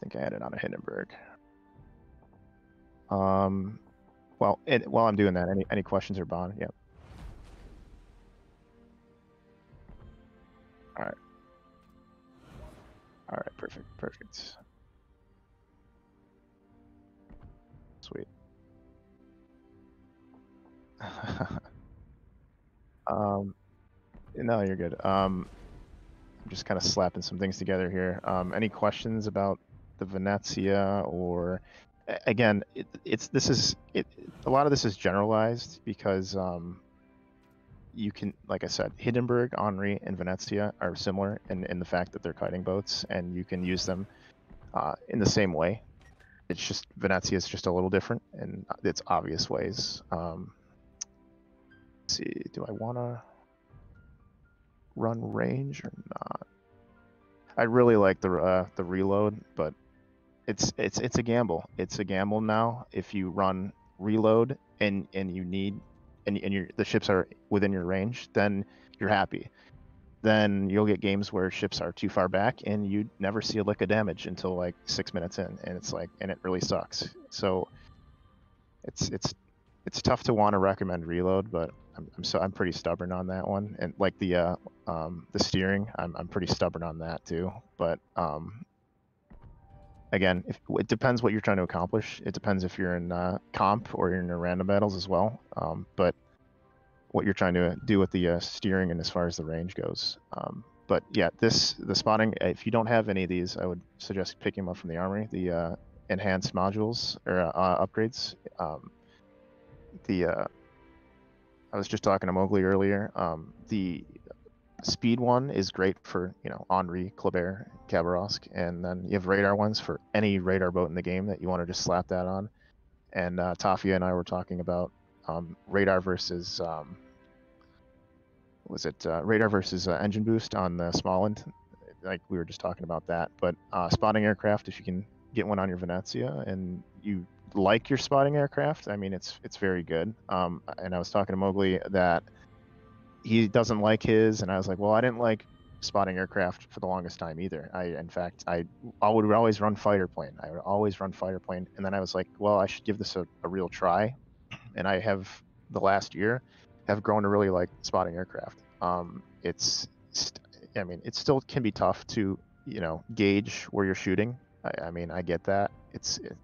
think I had it on a Hindenburg. Well, while I'm doing that, any questions or Bond? Yep. All right. All right. Perfect. Sweet. No, you're good. I'm just kind of slapping some things together here. Any questions about the Venezia, or again, a lot of this is generalized because you can, like I said, Hindenburg, Henri, and Venezia are similar in the fact that they're kiting boats, and you can use them in the same way. It's just Venezia is just a little different in its obvious ways. Let's see, do I want to run range or not? I really like the reload, but it's a gamble. It's a gamble now. If you run reload and you need and the ships are within your range, then you're happy. Then you'll get games where ships are too far back and you never see a lick of damage until like 6 minutes in, and it's like, and it really sucks. So it's tough to want to recommend reload, but I'm pretty stubborn on that one. And like the steering, I'm pretty stubborn on that too. But again, it depends what you're trying to accomplish. It depends if you're in comp or you're in random battles as well. But what you're trying to do with the steering and as far as the range goes. But yeah, the spotting, if you don't have any of these, I would suggest picking them up from the armory. The enhanced modules or upgrades. I was just talking to Mowgli earlier. The speed one is great for, Henri, Kleber, Khabarovsk, and then you have radar ones for any radar boat in the game that you want to just slap that on. And Tafia and I were talking about radar versus radar versus engine boost on the Smolensk. Like we were just talking about that. But spotting aircraft, if you can get one on your Venezia and you like your spotting aircraft, I mean, it's very good. And I was talking to Mowgli that he doesn't like his, and I was like, well, I didn't like spotting aircraft for the longest time either. In fact, I would always run fighter plane. I would always run fighter plane, and then I was like, well, I should give this a real try. And I have, the last year, have grown to really like spotting aircraft. It still can be tough to, gauge where you're shooting. I mean, I get that.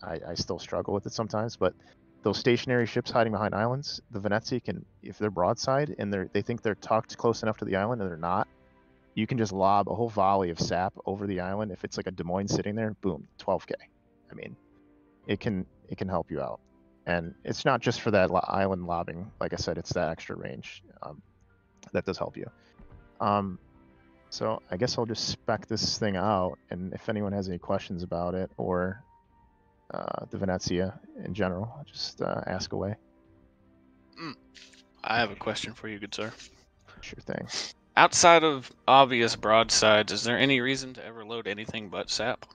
I still struggle with it sometimes, but those stationary ships hiding behind islands, the Venezia can, if they're broadside and they think they're tucked close enough to the island and they're not, you can just lob a whole volley of sap over the island. If it's like a Des Moines sitting there, boom, 12K. I mean, it can help you out. And it's not just for that island lobbing. Like I said, it's that extra range that does help you. So I guess I'll just spec this thing out, and if anyone has any questions about it or the Venezia in general, just ask away. I have a question for you, good sir. Sure thing. Outside of obvious broadsides, is there any reason to ever load anything but sap?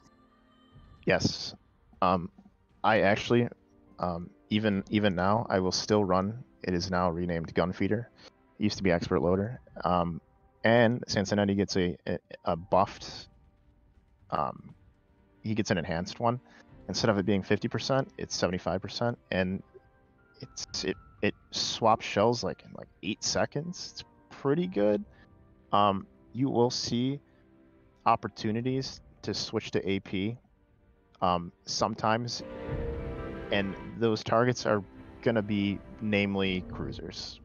Yes. I actually, even now, I will still run. It is now renamed Gunfeeder. It used to be Expert Loader. And Sansonetti gets a buffed. He gets an enhanced one. Instead of it being 50%, it's 75%, and it swaps shells like in 8 seconds. It's pretty good. You will see opportunities to switch to AP sometimes, and those targets are gonna be namely cruisers.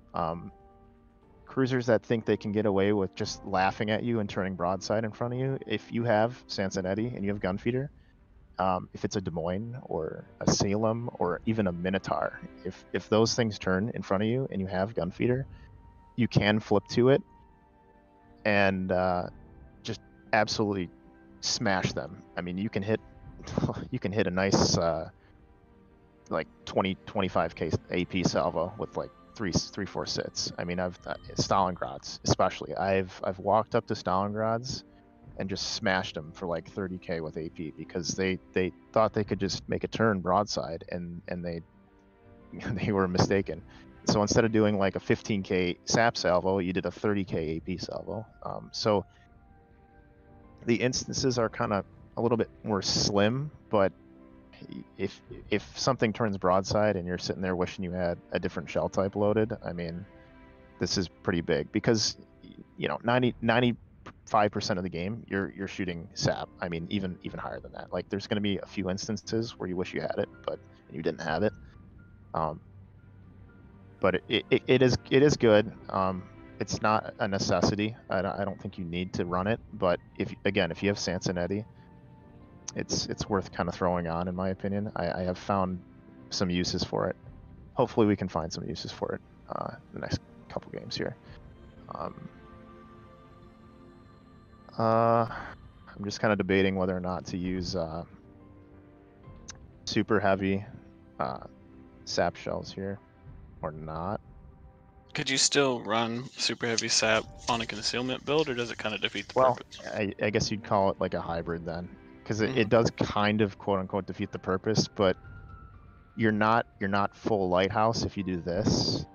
Cruisers that think they can get away with just laughing at you and turning broadside in front of you. If you have Sansonetti and you have Gunfeeder, if it's a Des Moines or a Salem or even a Minotaur, if those things turn in front of you and you have Gunfeeder, you can flip to it and just absolutely smash them. I mean, you can hit a nice 20-25K AP salvo with like 3-4 sits. I mean, I've Stalingrads especially. I've walked up to Stalingrads and just smashed them for like 30K with AP because they thought they could just make a turn broadside, and they were mistaken. So instead of doing like a 15K sap salvo, you did a 30K AP salvo. So the instances are kind of a little bit more slim, but if something turns broadside and you're sitting there wishing you had a different shell type loaded, I mean, this is pretty big because, you know, 95% of the game you're shooting sap. I mean, even higher than that. Like, there's going to be a few instances where you wish you had it, but you didn't have it. But it is good. It's not a necessity. I don't think you need to run it, but if you have Sansonetti, it's worth kind of throwing on, in my opinion. I have found some uses for it. Hopefully we can find some uses for it the next couple games here. I'm just kind of debating whether or not to use super heavy sap shells here or not. Could you still run super heavy sap on a concealment build, or does it kind of defeat the purpose? I guess you'd call it like a hybrid then, because it does kind of quote unquote defeat the purpose, but you're not full lighthouse if you do this.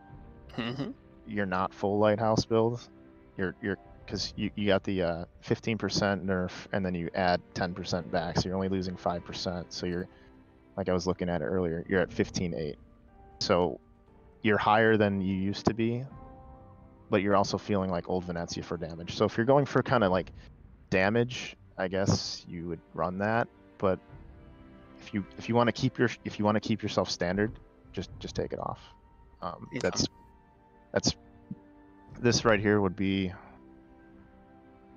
You're not full lighthouse build. You're because you got the 15% nerf, and then you add 10% back, so you're only losing 5%. So you're, like I was looking at it earlier, you're at 15.8. So you're higher than you used to be, but you're also feeling like old Venezia for damage. So if you're going for kind of like damage, I guess you would run that. But if you want to keep yourself standard, just take it off. That's this right here would be.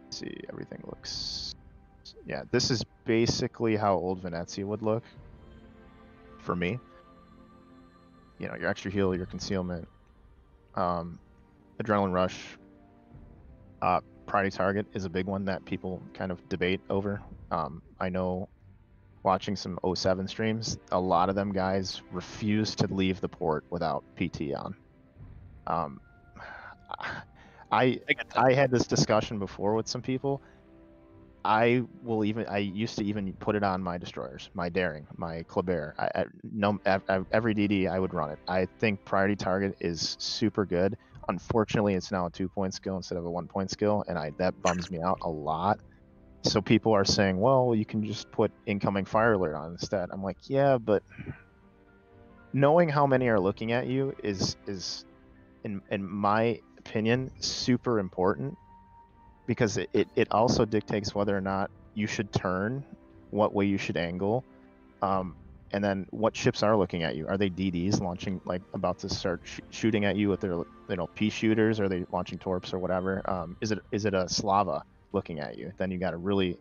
Let's see, everything looks. Yeah, this is basically how old Venezia would look for me. You know, your extra heal, your concealment, adrenaline rush, priority target is a big one that people kind of debate over. I know, watching some 07 streams, a lot of them guys refuse to leave the port without PT on. I had this discussion before with some people. I used to even put it on my destroyers, my Daring, my Kleber. Every DD I would run it. I think priority target is super good. Unfortunately, it's now a 2-point skill instead of a 1-point skill, and that bums me out a lot. So people are saying, well, you can just put incoming fire alert on instead. I'm like, yeah, but knowing how many are looking at you is in my opinion super important, because it also dictates whether or not you should turn, what way you should angle, and then what ships are looking at you. Are they DDs launching, like about to start shooting at you with their P shooters? Are they launching torps or whatever? Is it a Slava looking at you? Then you got to really,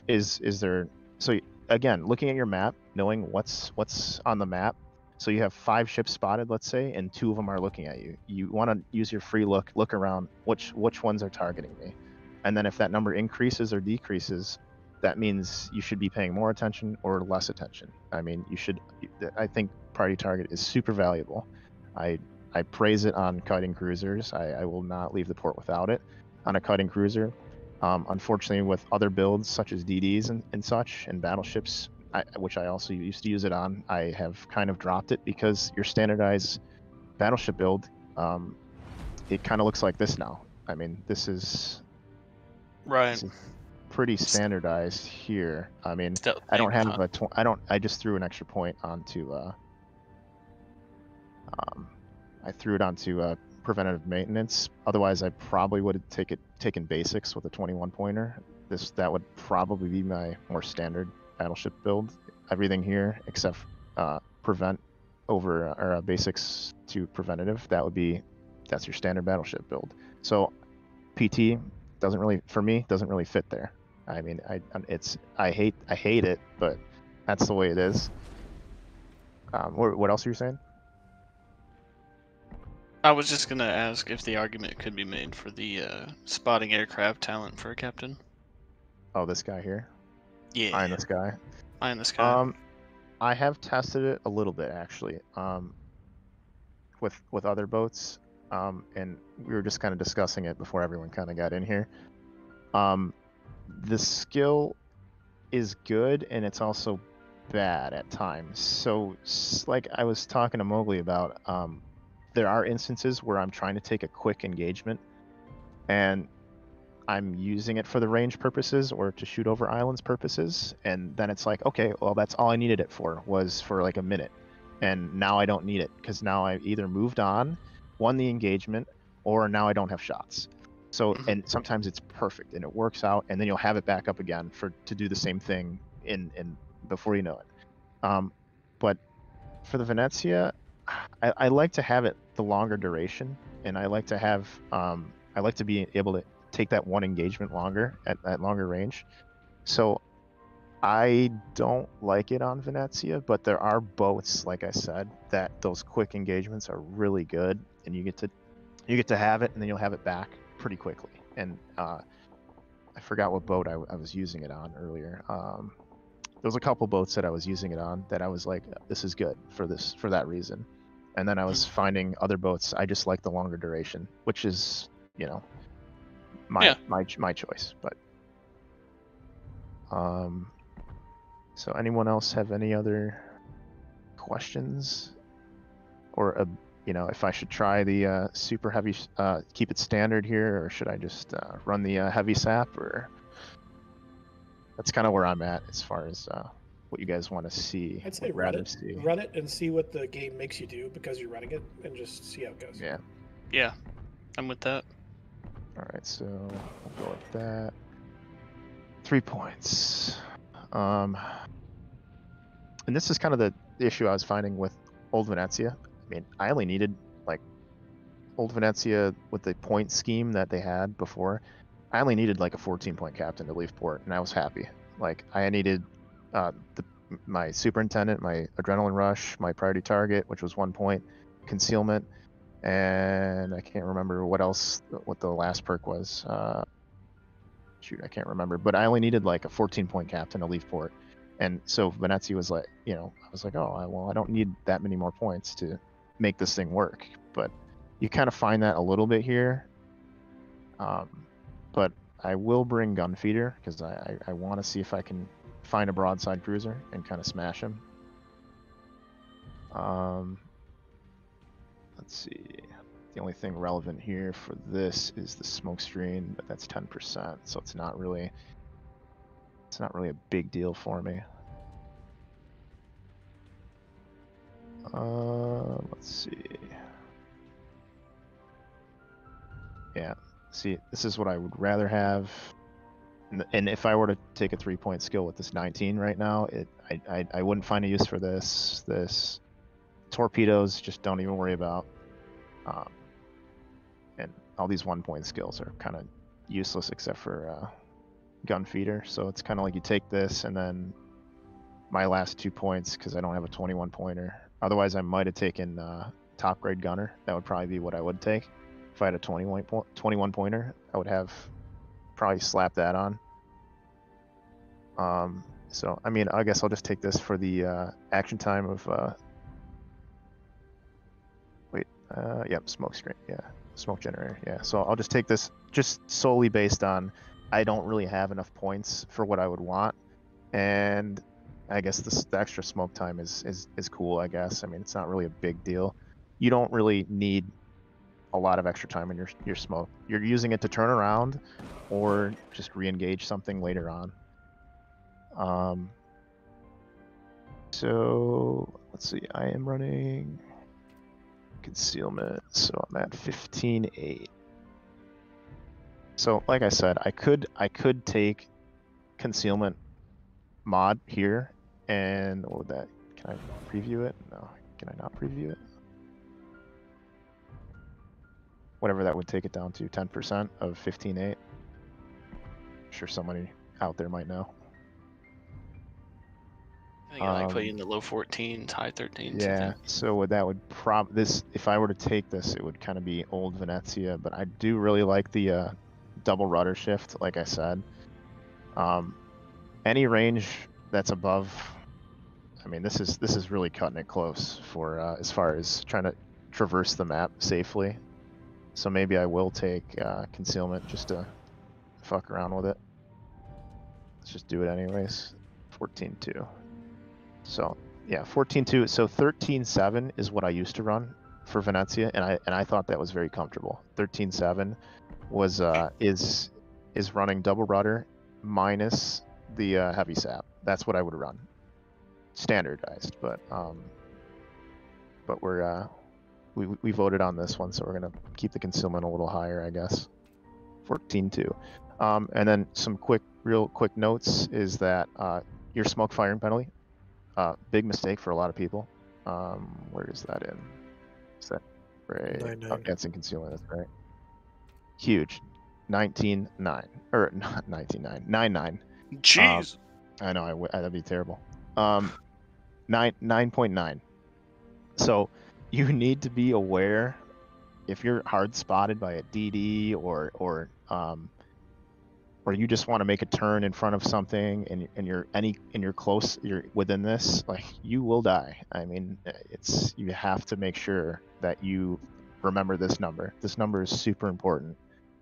is there. So again, looking at your map, knowing what's on the map. So you have 5 ships spotted, let's say, and 2 of them are looking at you. You want to use your free look around which ones are targeting me, and then if that number increases or decreases, that means you should be paying more attention or less attention. I mean, I think priority target is super valuable. I praise it on kiting cruisers. I will not leave the port without it on a kiting cruiser. Unfortunately, with other builds such as DDs and such, and battleships, which I also used to use it on, I have kind of dropped it, because your standardized battleship build, it kind of looks like this now. I mean, this is pretty standardized here. I mean, I don't have I just threw an extra point onto I threw it onto preventative maintenance. Otherwise, I probably would have taken basics with a 21 pointer. That would probably be my more standard battleship build. Everything here except prevent over or basics to preventative. That's your standard battleship build. So PT doesn't really fit there. I mean, I hate it, but that's the way it is. What else are you saying? I was just gonna ask if the argument could be made for the spotting aircraft talent for a captain. Oh, this guy here? Yeah. Eyeing this guy. Eyeing this guy. I have tested it a little bit, actually, with other boats, and we were just kind of discussing it before everyone kind of got in here. The skill is good, and it's also bad at times. So, like I was talking to Mowgli about, there are instances where I'm trying to take a quick engagement, and I'm using it for the range purposes or to shoot over islands purposes, and then it's like, okay, well, that's all I needed it for, was for like a minute, and now I don't need it because now I either moved on, won the engagement, or now I don't have shots. So, and sometimes it's perfect and it works out, and then you'll have it back up again to do the same thing in before you know it. But for the Venezia, I like to have it the longer duration, and I like to have I like to be able to take that one engagement longer at longer range. So I don't like it on Venezia, but there are boats, like I said, that those quick engagements are really good, and you get to have it, and then you'll have it back pretty quickly. And I forgot what boat I was using it on earlier. There was a couple boats that I was using it on that I was like, this is good for that reason. And then I was finding other boats. I just like the longer duration, which is, you know, my choice. But so anyone else have any other questions, or you know, if I should try the super heavy, keep it standard here, or should I just run the heavy sap? Or that's kind of where I'm at as far as what you guys want to see. I'd say run it and see what the game makes you do because you're running it, and just see how it goes. Yeah, I'm with that. All right, so I'll go with that. 3 points. And this is kind of the issue I was finding with Old Venezia. I mean, I only needed, like, Old Venezia with the point scheme that they had before. I only needed like a 14-point captain to leave port, and I was happy. Like, I needed my superintendent, my adrenaline rush, my priority target, which was 1 point, concealment, and I can't remember what the last perk was. Shoot, I can't remember, but I only needed like a 14-point captain to leave port. And so Venezia was like, you know, I was like, oh, well, I don't need that many more points to make this thing work. But you kind of find that a little bit here. But I will bring Gunfeeder because I want to see if I can find a broadside cruiser and kind of smash him. Let's see. The only thing relevant here for this is the smoke screen, but that's 10%, so it's not really a big deal for me. Let's see. Yeah, see, this is what I would rather have. And if I were to take a 3-point skill with this 19 right now, I wouldn't find a use for this. This torpedoes, just don't even worry about. And all these 1-point skills are kind of useless except for Gunfeeder. So it's kind of like you take this and then my last 2 points because I don't have a 21-pointer. Otherwise, I might have taken top grade gunner. That would probably be what I would take. If I had a 21-pointer, I would have probably slapped that on. So, I mean, I guess I'll just take this for the action time of... yep, smoke screen, yeah. Smoke generator, yeah. So I'll just take this just solely based on I don't really have enough points for what I would want. And I guess the extra smoke time is cool, I guess. I mean, it's not really a big deal. You don't really need a lot of extra time in your smoke. You're using it to turn around or just re-engage something later on. So let's see, I am running concealment, so I'm at 15.8. So like I said, I could take concealment mod here, and what would that, can I preview it? No, can I not preview it? Whatever that would take it down to, 10% of 15.8. I'm sure somebody out there might know. I think I like putting in the low 14s, high 13s. Yeah, so that would if I were to take this, it would kind of be old Venezia, but I do really like the double rudder shift, like I said. Any range that's above, I mean, this is really cutting it close for as far as trying to traverse the map safely. So maybe I will take concealment just to fuck around with it. Let's just do it anyways. 14.2. So yeah, 14.2. So 13.7 is what I used to run for Venezia, and I thought that was very comfortable. 13.7 was is running double rudder minus the heavy sap. That's what I would run, standardized. But we're we voted on this one, so we're gonna keep the concealment a little higher, I guess. 14-2. And then some real quick notes is that your smoke firing penalty, big mistake for a lot of people. Where is that in? Is that right? 9-9. Oh, that's in concealment. That's right. Huge. 19-9 or not 19-9. 9-9. Jeez. I know. That'd be terrible. 9.9. So you need to be aware if you're hard spotted by a DD or you just want to make a turn in front of something and you're close, you're within this, like, you will die. I mean, you have to make sure that you remember this number. This number is super important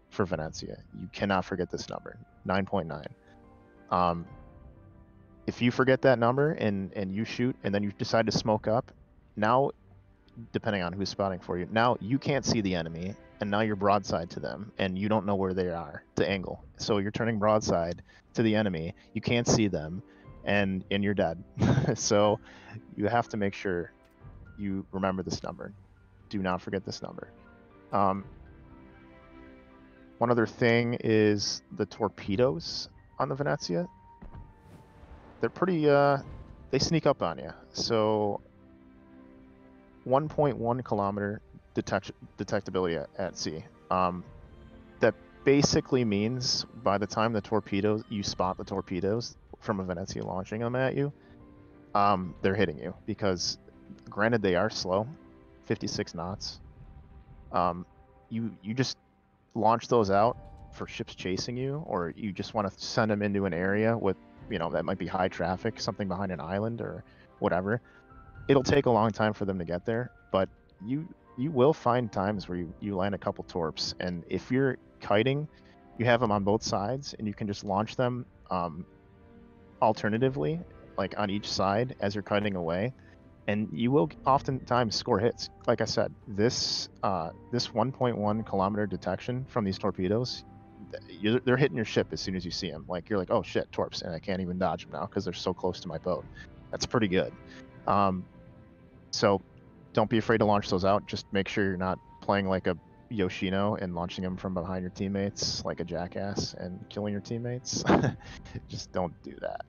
for Venezia. You cannot forget this number, 9.9. If you forget that number and you shoot and then you decide to smoke up, now, depending on who's spotting for you, now you can't see the enemy, and now you're broadside to them, and you don't know where they are to angle. So you're turning broadside to the enemy, you can't see them, and you're dead. So you have to make sure you remember this number. Do not forget this number. One other thing is the torpedoes on the Venezia. They're pretty, they sneak up on you. So 1.1 kilometer detectability at sea. That basically means by the time you spot the torpedoes from a Venezia launching them at you, they're hitting you, because granted they are slow, 56 knots. You just launch those out for ships chasing you, or you just want to send them into an area with, that might be high traffic, something behind an island or whatever. It'll take a long time for them to get there, but you will find times where you land a couple torps, and if you're kiting, you have them on both sides, and you can just launch them alternatively, like on each side as you're kiting away, and you will oftentimes score hits. Like I said, this 1.1 kilometer detection from these torpedoes, they're hitting your ship as soon as you see them. Like, you're like, oh shit, torps, and I can't even dodge them now because they're so close to my boat. That's pretty good. So don't be afraid to launch those out. Just make sure you're not playing like a Yoshino and launching them from behind your teammates like a jackass and killing your teammates. Just don't do that.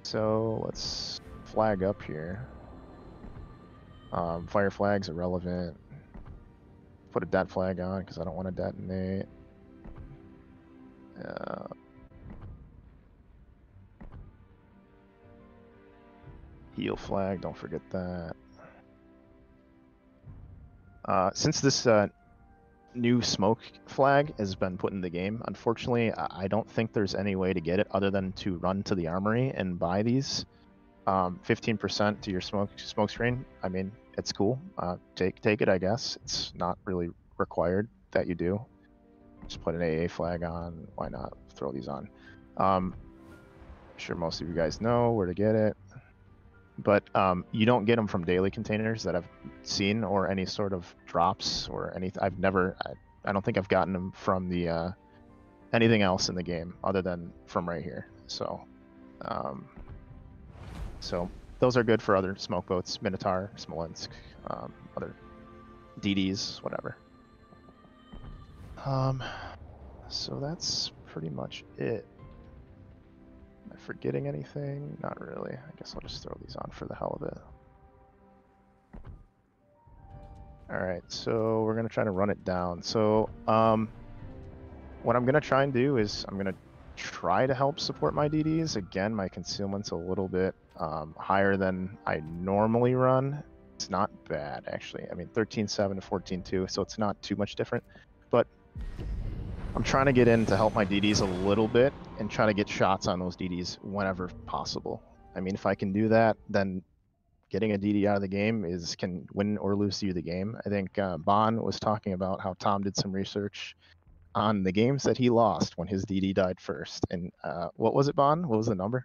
So let's flag up here. Fire flag's irrelevant. Put a det flag on because I don't want to detonate. Heal flag, don't forget that. Since this new smoke flag has been put in the game, unfortunately, I don't think there's any way to get it other than to run to the armory and buy these. 15% to your smoke screen. I mean, it's cool. Take it, I guess. It's not really required that you do. Just put an AA flag on. Why not throw these on? I'm sure most of you guys know where to get it. But you don't get them from daily containers that I've seen, or any sort of drops or anything. I don't think I've gotten them from the anything else in the game other than from right here. So those are good for other smoke boats, Minotaur, Smolensk, other DDs, whatever. So that's pretty much it. Am I forgetting anything? Not really. I guess I'll just throw these on for the hell of it. Alright, so we're going to try to run it down. So what I'm going to try and do is I'm going to try to help support my DDs. Again, my concealment's a little bit higher than I normally run. It's not bad, actually. I mean, 13.7 to 14.2, so it's not too much different. But I'm trying to get in to help my DDs a little bit and try to get shots on those DDs whenever possible. I mean, if I can do that, then getting a DD out of the game can win or lose you the game. I think Bon was talking about how Tom did some research on the games that he lost when his DD died first. And what was it, Bon? What was the number?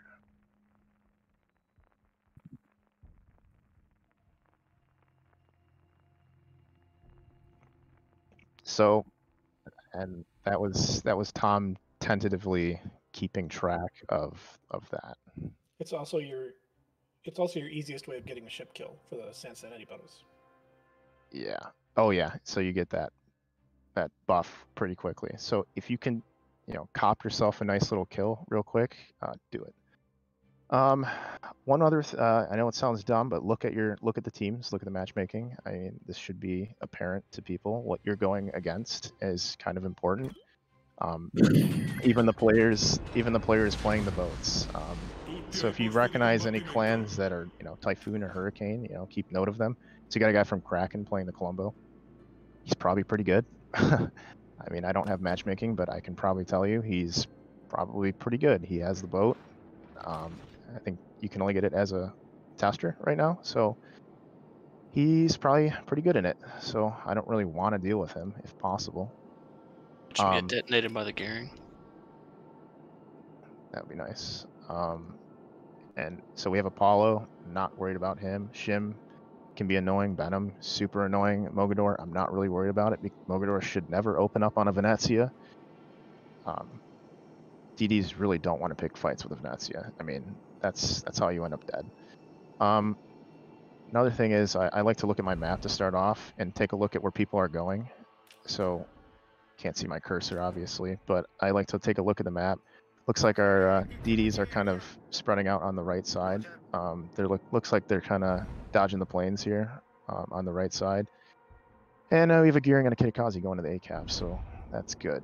So, and That was Tom tentatively keeping track of that. It's also your easiest way of getting a ship kill for the Sansanity bonus. Yeah. Oh yeah. So you get that buff pretty quickly. So if you can, cop yourself a nice little kill real quick, do it. One other, I know it sounds dumb, but look at the teams, look at the matchmaking. I mean, this should be apparent to people. What you're going against is kind of important. Even the players playing the boats. So if you recognize any clans that are, Typhoon or Hurricane, keep note of them. So you got a guy from Kraken playing the Colombo. He's probably pretty good. I mean, I don't have matchmaking, but I can probably tell you he's probably pretty good. He has the boat. I think you can only get it as a tester right now, so he's probably pretty good in it. So I don't really want to deal with him if possible. Should get detonated by the gearing. That would be nice. And so we have Apollo. Not worried about him. Shim can be annoying. Venom, super annoying. Mogador, I'm not really worried about it. Mogador should never open up on a Venezia. DDs really don't want to pick fights with a Venezia. I mean, that's how you end up dead. Another thing is I like to look at my map to start off and take a look at where people are going. So can't see my cursor obviously, but I like to take a look at the map. Looks like our DDs are kind of spreading out on the right side. Looks like they're kind of dodging the planes here on the right side. And we have a gearing and a Kitakazi going to the A-cap, so that's good.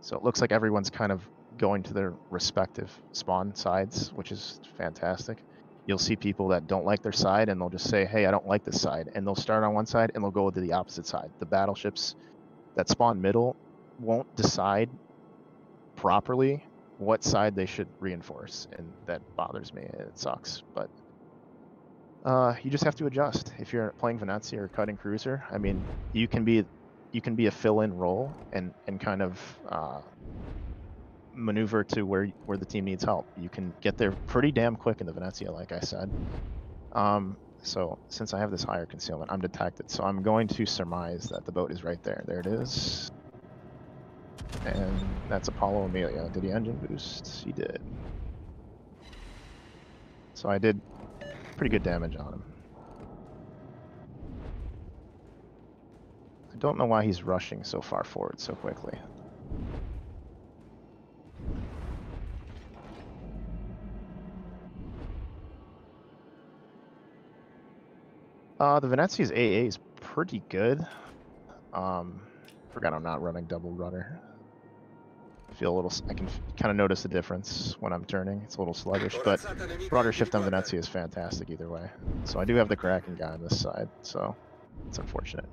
So it looks like everyone's kind of going to their respective spawn sides, which is fantastic. You'll see people that don't like their side and they'll just say, hey, I don't like this side. And they'll start on one side and they'll go to the opposite side. The battleships that spawn middle won't decide properly what side they should reinforce. And that bothers me. It sucks. But you just have to adjust. If you're playing Venezia or cutting cruiser, I mean, you can be a fill-in role and kind of maneuver to where the team needs help. You can get there pretty damn quick in the Venezia, like I said. So since I have this higher concealment, I'm detected. So I'm going to surmise that the boat is right there. There it is. And that's Apollo Amelia. Did he engine boost? He did. So I did pretty good damage on him. I don't know why he's rushing so far forward so quickly. The Venezia's AA is pretty good. Forgot I'm not running double rudder. I can kind of notice the difference when I'm turning. It's a little sluggish, but rudder shift on Venezia is fantastic either way. So I do have the Kraken guy on this side, so it's unfortunate.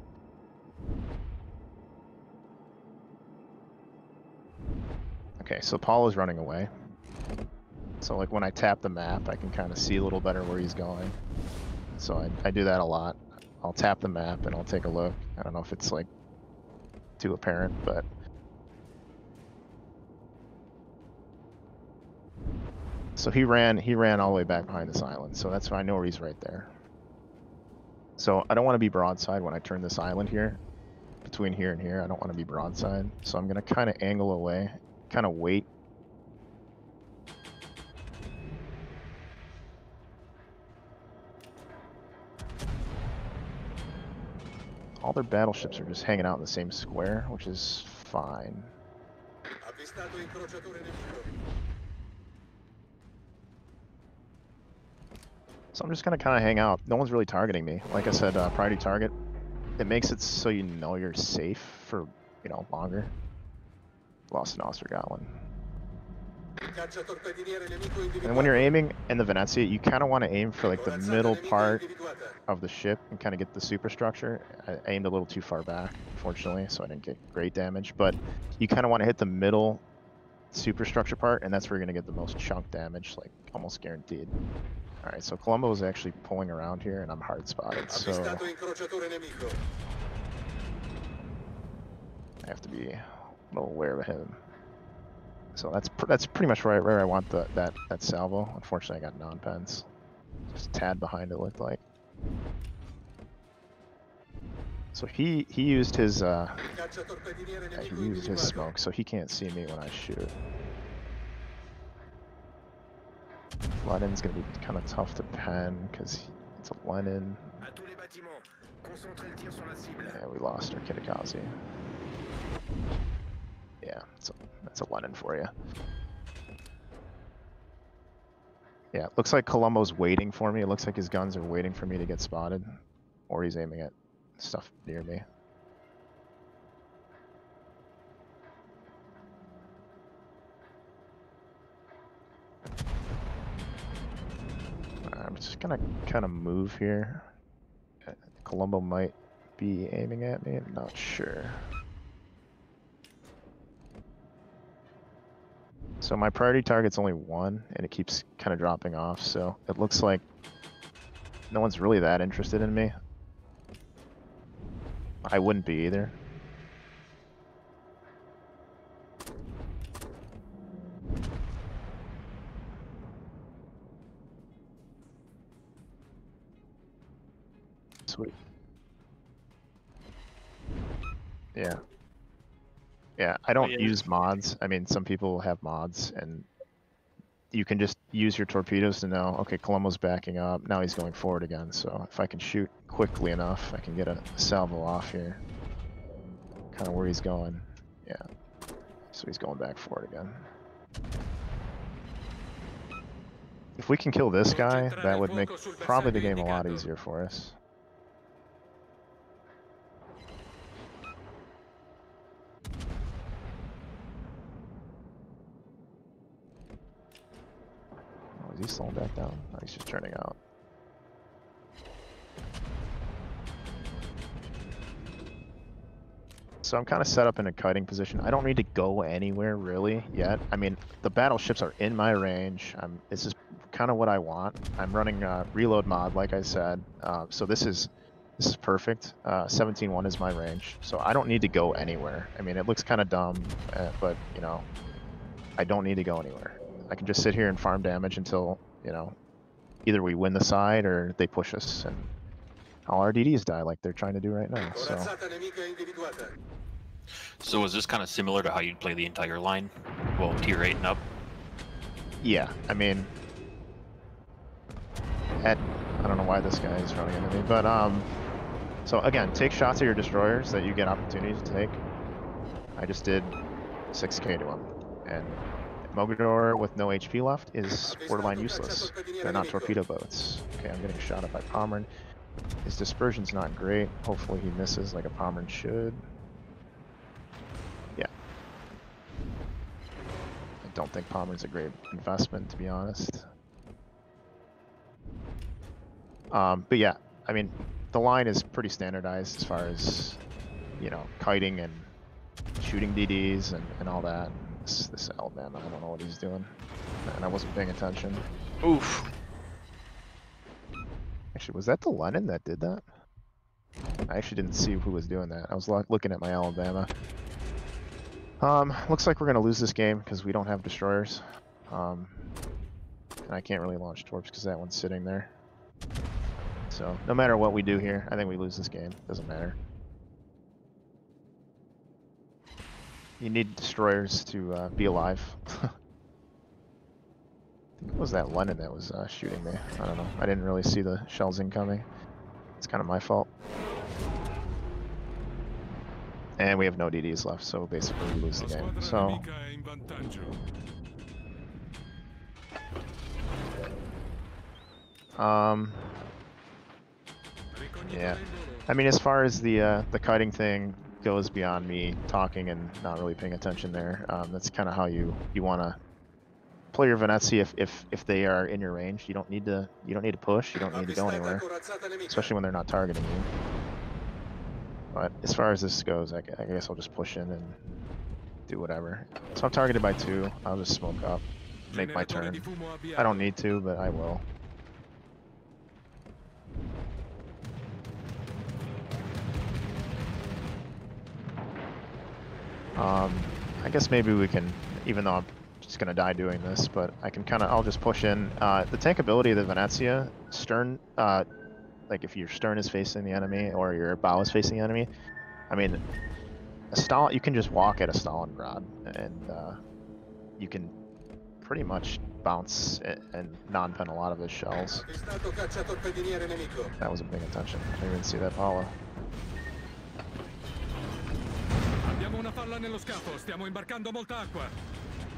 Okay, so Paul is running away. So like when I tap the map, I can kind of see a little better where he's going. So I do that a lot. I'll tap the map and I'll take a look. I don't know if it's like too apparent, but so he ran all the way back behind this island. So that's why I know where he's right there. So I don't want to be broadside when I turn this island here. Between here and here, I don't want to be broadside. So I'm gonna kind of angle away, kind of wait. All their battleships are just hanging out in the same square, which is fine. So I'm just gonna kind of hang out. No one's really targeting me. Like I said, priority target. It makes it so you know you're safe for, longer. Lost an Oster, got one. And when you're aiming in the Venezia, you kind of want to aim for like the middle part of the ship and kind of get the superstructure. I aimed a little too far back, unfortunately, so I didn't get great damage. But you kind of want to hit the middle superstructure part, and that's where you're going to get the most chunk damage, like almost guaranteed. Alright, so Colombo is actually pulling around here, and I'm hard spotted, so I have to be a little aware of him. So that's pretty much where I want that salvo. Unfortunately, I got non-pens. Just a tad behind it looked like. So So he used his smoke, so he can't see me when I shoot. Lenin's gonna be kind of tough to pen because it's a Lenin. Yeah, we lost our Kitakazi. Yeah, that's a Lenin for you. Yeah, it looks like Colombo's waiting for me. It looks like his guns are waiting for me to get spotted, or he's aiming at stuff near me. I'm just gonna kind of move here. Colombo might be aiming at me, I'm not sure. So my priority target's only 1, and it keeps kind of dropping off, so it looks like no one's really that interested in me. I wouldn't be either. Sweet. Yeah. Yeah, I don't use mods. I mean, some people have mods, and you can just use your torpedoes to know, okay, Colombo's backing up, now he's going forward again, so if I can shoot quickly enough, I can get a salvo off here. Kind of where he's going. Yeah. So he's going back forward again. If we can kill this guy, that would make probably the game a lot easier for us. Oh, is he slowing back down? No, he's just turning out. So I'm kind of set up in a kiting position. I don't need to go anywhere really yet. I mean, the battleships are in my range. This is kind of what I want. I'm running reload mod, like I said. So this is perfect. 17-1 is my range, so I don't need to go anywhere. I mean, it looks kind of dumb, but you know, I don't need to go anywhere. I can just sit here and farm damage until, you know, either we win the side or they push us, and all our DDs die like they're trying to do right now. So is this kind of similar to how you'd play the entire line? Well, tier 8 and up? Yeah, I mean, I don't know why this guy is running into me, but so again, take shots at your destroyers that you get opportunities to take. I just did 6k to him, and Mogador with no HP left is borderline useless. They're not torpedo boats. Okay, I'm getting shot at by Pommern. His dispersion's not great. Hopefully he misses like a Pommern should. Yeah. I don't think Pommern's a great investment, to be honest. But yeah, I mean, the line is pretty standardized as far as, you know, kiting and shooting DDs and all that. This Alabama, I don't know what he's doing. And I wasn't paying attention. Oof. Actually, was that the Lenin that did that? I actually didn't see who was doing that. I was looking at my Alabama. Looks like we're gonna lose this game because we don't have destroyers. And I can't really launch torps because that one's sitting there. So no matter what we do here, I think we lose this game. Doesn't matter. You need destroyers to be alive. What was that Lenin that was shooting me? I don't know. I didn't really see the shells incoming. It's kind of my fault. And we have no DDs left, so basically we lose the game. So yeah. I mean, as far as the kiting thing goes beyond me talking and not really paying attention there, that's kind of how you want to play your Venezia. If they are in your range, you don't need to push. You don't need to go anywhere, especially when they're not targeting you. But as far as this goes, I guess I'll just push in and do whatever. So I'm targeted by 2. I'll just smoke up, make my turn. I don't need to, but I will. I guess maybe we can, even though I'm just gonna die doing this, but I can I'll just push in. The tankability of the Venezia, stern, like if your stern is facing the enemy or your bow is facing the enemy, I mean, you can just walk at a Stalingrad and you can pretty much bounce and non-pen a lot of his shells. That wasn't paying attention. I didn't even see that Paolo.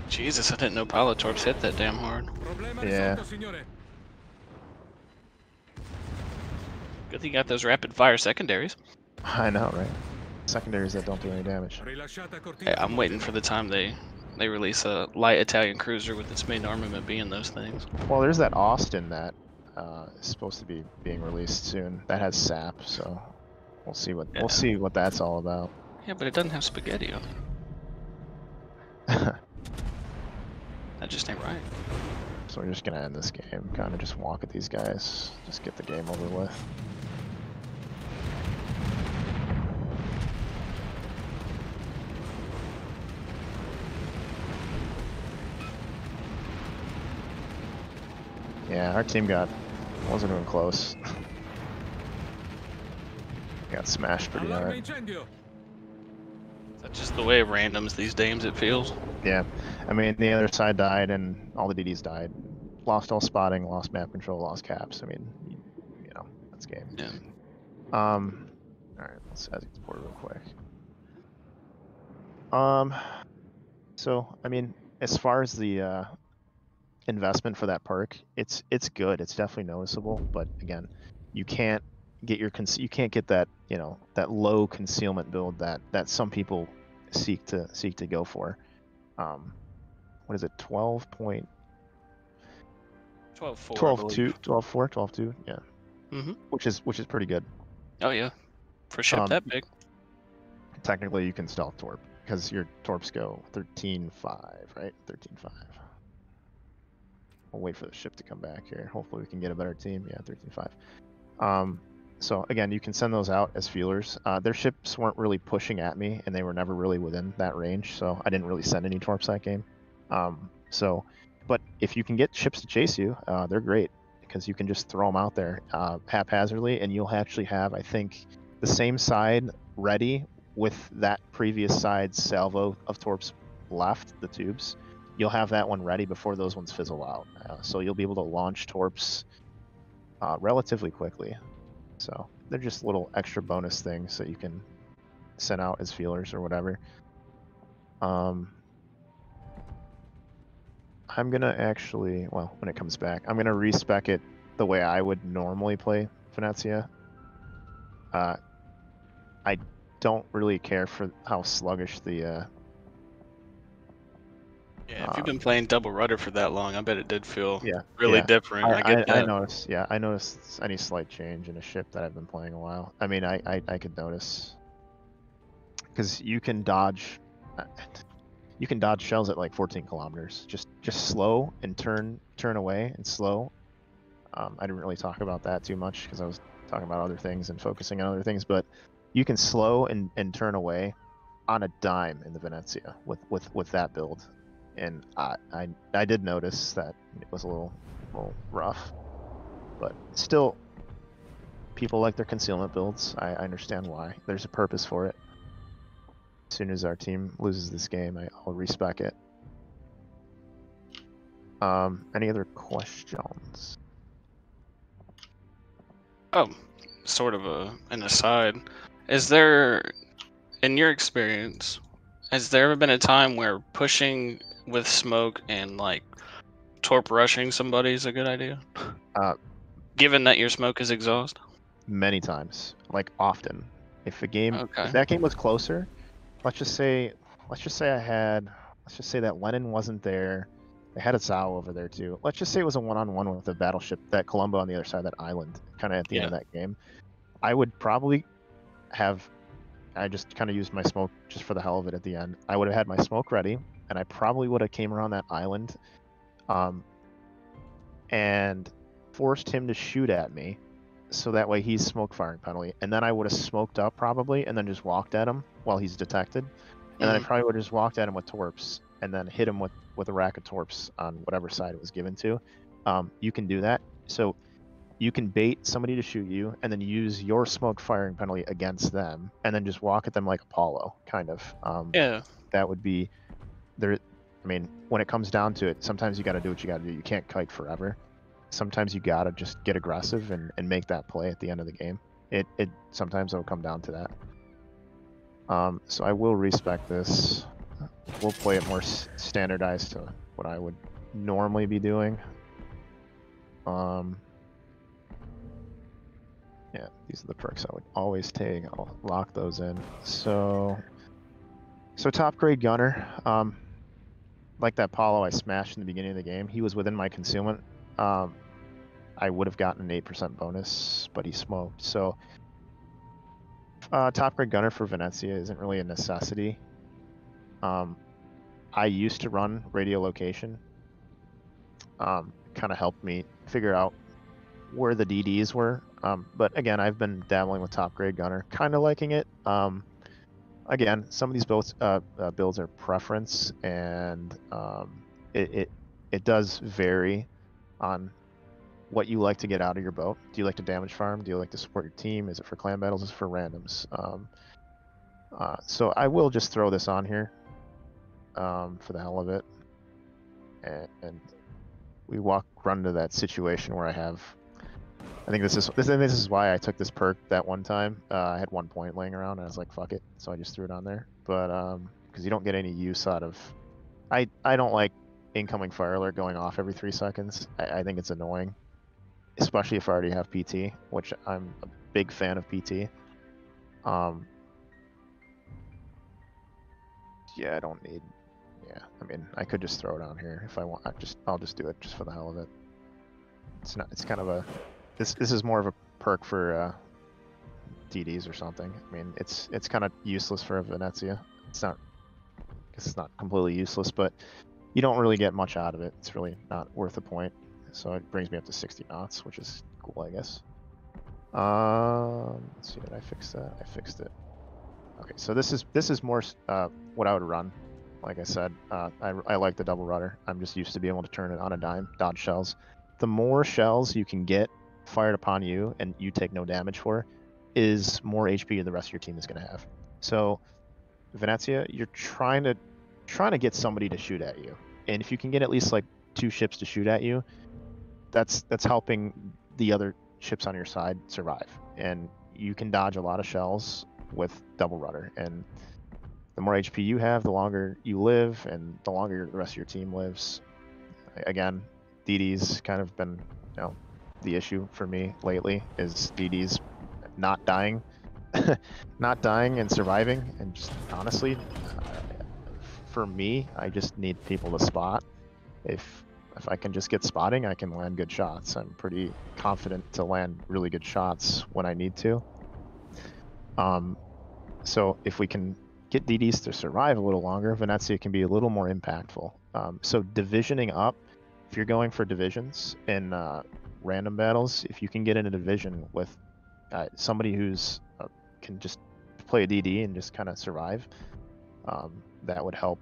Jesus, I didn't know Pilotorps hit that damn hard. Yeah. Good thing you got those rapid fire secondaries. I know, right? Secondaries that don't do any damage. Hey, I'm waiting for the time they release a light Italian cruiser with its main armament being those things. Well, there's that Austin that is supposed to be being released soon. That has sap, so we'll see what that's all about. Yeah, but it doesn't have spaghetti on it. That just ain't right. So we're just gonna end this game. Kind of just walk at these guys. Just get the game over with. Yeah, our team wasn't even close. Got smashed pretty hard. That's just the way of randoms these days, it feels. Yeah, I mean the other side died and all the DDs died. Lost all spotting, lost map control, lost caps. I mean, you know, that's game. Yeah. All right, let's export real quick. So I mean, as far as the investment for that perk, it's good. It's definitely noticeable, but again, you can't get that, you know, that low concealment build that some people seek to go for. What is it? 12.12.2, 12.2, yeah. Which is pretty good. Oh yeah, for a ship that big. Technically, you can stealth torp because your torps go 13.5, right? 13.5. We'll wait for the ship to come back here. Hopefully we can get a better team. Yeah, 13.5. So again, you can send those out as feelers. Their ships weren't really pushing at me, and they were never really within that range, so I didn't really send any torps that game. But if you can get ships to chase you, they're great because you can just throw them out there haphazardly, and you'll actually have, I think, the same side ready with that previous side's salvo of torps left, the tubes. You'll have that one ready before those ones fizzle out. So you'll be able to launch torps relatively quickly. So they're just little extra bonus things that you can send out as feelers or whatever. I'm gonna actually, well, when it comes back, I'm gonna respec it the way I would normally play Venezia. I don't really care for how sluggish the Yeah, if you've been playing double rudder for that long, I bet it did feel yeah, really yeah. different. I get that. I noticed any slight change in a ship that I've been playing a while. I mean, I could notice because you can dodge shells at like 14 kilometers. Just slow and turn away and slow. I didn't really talk about that too much because I was talking about other things and focusing on other things. But you can slow and turn away on a dime in the Venezia with that build. And I did notice that it was a little rough, but still, people like their concealment builds. I understand why. There's a purpose for it. As soon as our team loses this game, I'll respec it. Any other questions? Oh, sort of an aside. Is there, in your experience, has there ever been a time where pushing with smoke and like torp rushing somebody is a good idea? Given that your smoke is exhaust? Many times, like often. If a game, Okay. if that game was closer, let's just say that Lenin wasn't there. They had a Zao over there too. Let's just say it was a one-on-one with a battleship, that Colombo on the other side of that island, kind of at the end of that game. I would probably have, I just kind of used my smoke just for the hell of it at the end. I would have had my smoke ready, and I probably would have came around that island and forced him to shoot at me, so that way he's smoke firing penalty, and then I would have smoked up probably and then just walked at him while he's detected, and then I probably would have just walked at him with torps and then hit him with a rack of torps on whatever side it was given to. You can do that. So you can bait somebody to shoot you, and then use your smoke firing penalty against them, and then just walk at them like Apollo, kind of. Yeah. That would be there. I mean, when it comes down to it, sometimes you got to do what you got to do. You can't kite forever. Sometimes you got to just get aggressive and make that play at the end of the game. It sometimes it'll come down to that. So I will respec this. We'll play it more standardized to what I would normally be doing. Yeah, these are the perks I would always take. I'll lock those in. So top grade gunner. Like that Paulo I smashed in the beginning of the game, he was within my concealment. I would have gotten an 8% bonus, but he smoked. So top grade gunner for Venezia isn't really a necessity. I used to run radio location. Kind of helped me figure out where the DDs were. But again, I've been dabbling with top grade gunner, kind of liking it. Again, some of these builds are preference, and it does vary on what you like to get out of your boat. Do you like to damage farm? Do you like to support your team? Is it for clan battles? Is it for randoms? So I will just throw this on here for the hell of it, and we run into that situation where I have. I think this is why I took this perk that one time. I had 1 point laying around, and I was like, "Fuck it," so I just threw it on there. But because you don't get any use out of, I don't like incoming fire alert going off every 3 seconds. I think it's annoying, especially if I already have PT, which I'm a big fan of PT. Yeah, I don't need. Yeah, I mean, I could just throw it on here if I want. I'll just do it just for the hell of it. It's not. It's kind of a. This is more of a perk for DDs or something. I mean, it's kind of useless for Venezia. It's not. It's not completely useless, but you don't really get much out of it. It's really not worth a point. So it brings me up to 60 knots, which is cool, I guess. Let's see. Did I fix that? I fixed it. Okay, so this is more what I would run. Like I said, I like the double rudder. I'm just used to being able to turn it on a dime, dodge shells. The more shells you can get fired upon you and you take no damage for, is more HP the rest of your team is going to have. So Venezia, you're trying to get somebody to shoot at you, and if you can get at least like 2 ships to shoot at you, that's helping the other ships on your side survive, and you can dodge a lot of shells with double rudder. And the more HP you have, the longer you live, and the longer the rest of your team lives. Again, DD's kind of been, the issue for me lately is DD's not dying, not dying and surviving. And just honestly, for me, I just need people to spot. If I can just get spotting, I can land good shots. I'm pretty confident to land really good shots when I need to. So if we can get DDs to survive a little longer, Venezia can be a little more impactful. So divisioning up, if you're going for divisions in random battles, if you can get in a division with somebody who's can just play a DD and just kind of survive, that would help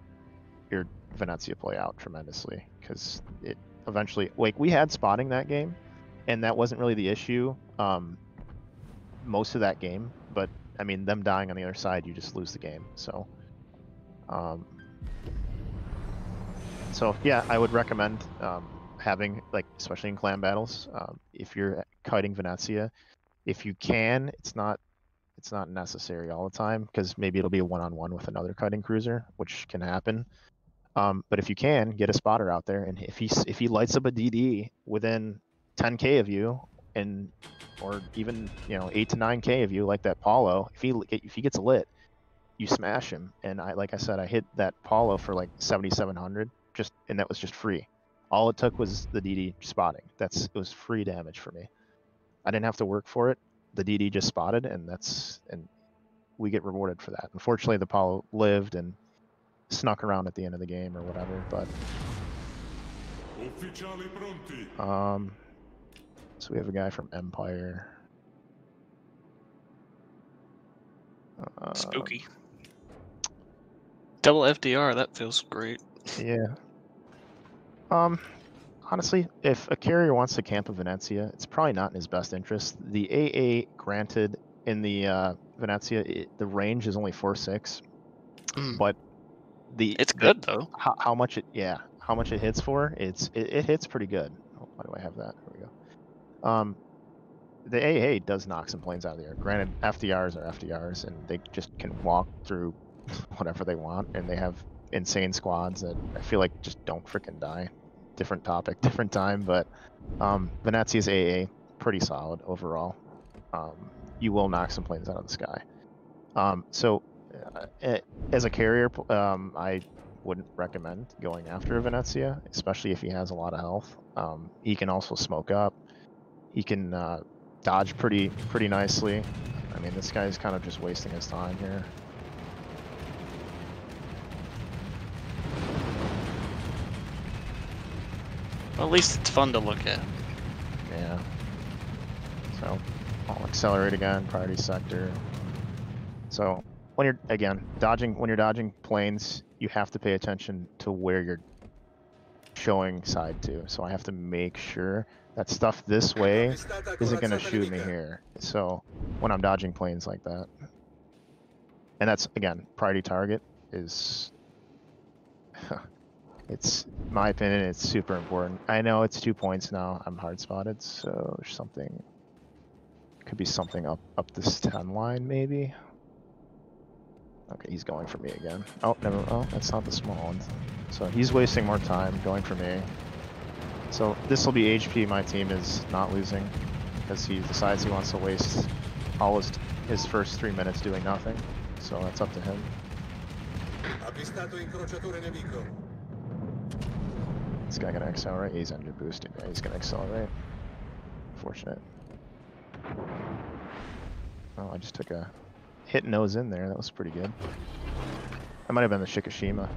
your Venezia play out tremendously, because it eventually, like, we had spotting that game, and that wasn't really the issue most of that game, but I mean, them dying on the other side, you just lose the game. So yeah, I would recommend having, like, especially in clan battles, if you're kiting Venezia, if you can, it's not necessary all the time, because maybe it'll be a one-on-one with another kiting cruiser, which can happen. But if you can, get a spotter out there, and if he lights up a DD within 10k of you, or even 8 to 9k of you, like that Paulo, if he gets lit, you smash him. And like I said, I hit that Paulo for like 7,700, and that was just free. All it took was the DD spotting. It was free damage for me. I didn't have to work for it. The DD just spotted, and we get rewarded for that. Unfortunately, the Paulo lived and snuck around at the end of the game or whatever, but so we have a guy from Empire. Spooky. Double FDR, that feels great. Yeah. Honestly, if a carrier wants to camp a Venezia, it's probably not in his best interest. The AA granted in the Venezia, the range is only 4.6, but It's good though. How much it hits for? It hits pretty good. Oh, why do I have that? There we go. The AA does knock some planes out of the air. Granted, FDRs are FDRs, and they just can walk through whatever they want, and they have insane squads that I feel like just don't freaking die. Different topic, different time, but Venezia's AA pretty solid overall. You will knock some planes out of the sky. So as a carrier, I wouldn't recommend going after a Venezia, especially if he has a lot of health. He can also smoke up. He can dodge pretty nicely. I mean, this guy's kind of just wasting his time here. Well, at least it's fun to look at. Yeah. So I'll accelerate again, priority sector. So when you're dodging planes, you have to pay attention to where you're showing side to. So I have to make sure that stuff this way isn't going to shoot me here. So when I'm dodging planes like that, and that's again, priority target is, it's my opinion, it's super important. I know it's 2 points now. I'm hard spotted, so there's something, could be something up this 10 line maybe. Okay, he's going for me again. Oh, never. Oh, that's not the small one. So he's wasting more time going for me. So this will be HP. My team is not losing because he decides he wants to waste all his first 3 minutes doing nothing. So that's up to him. This guy gonna accelerate. He's under boosted. Yeah, he's gonna accelerate. Fortunate. Oh, I just took a hit nose in there. That was pretty good. That might have been the Shikishima.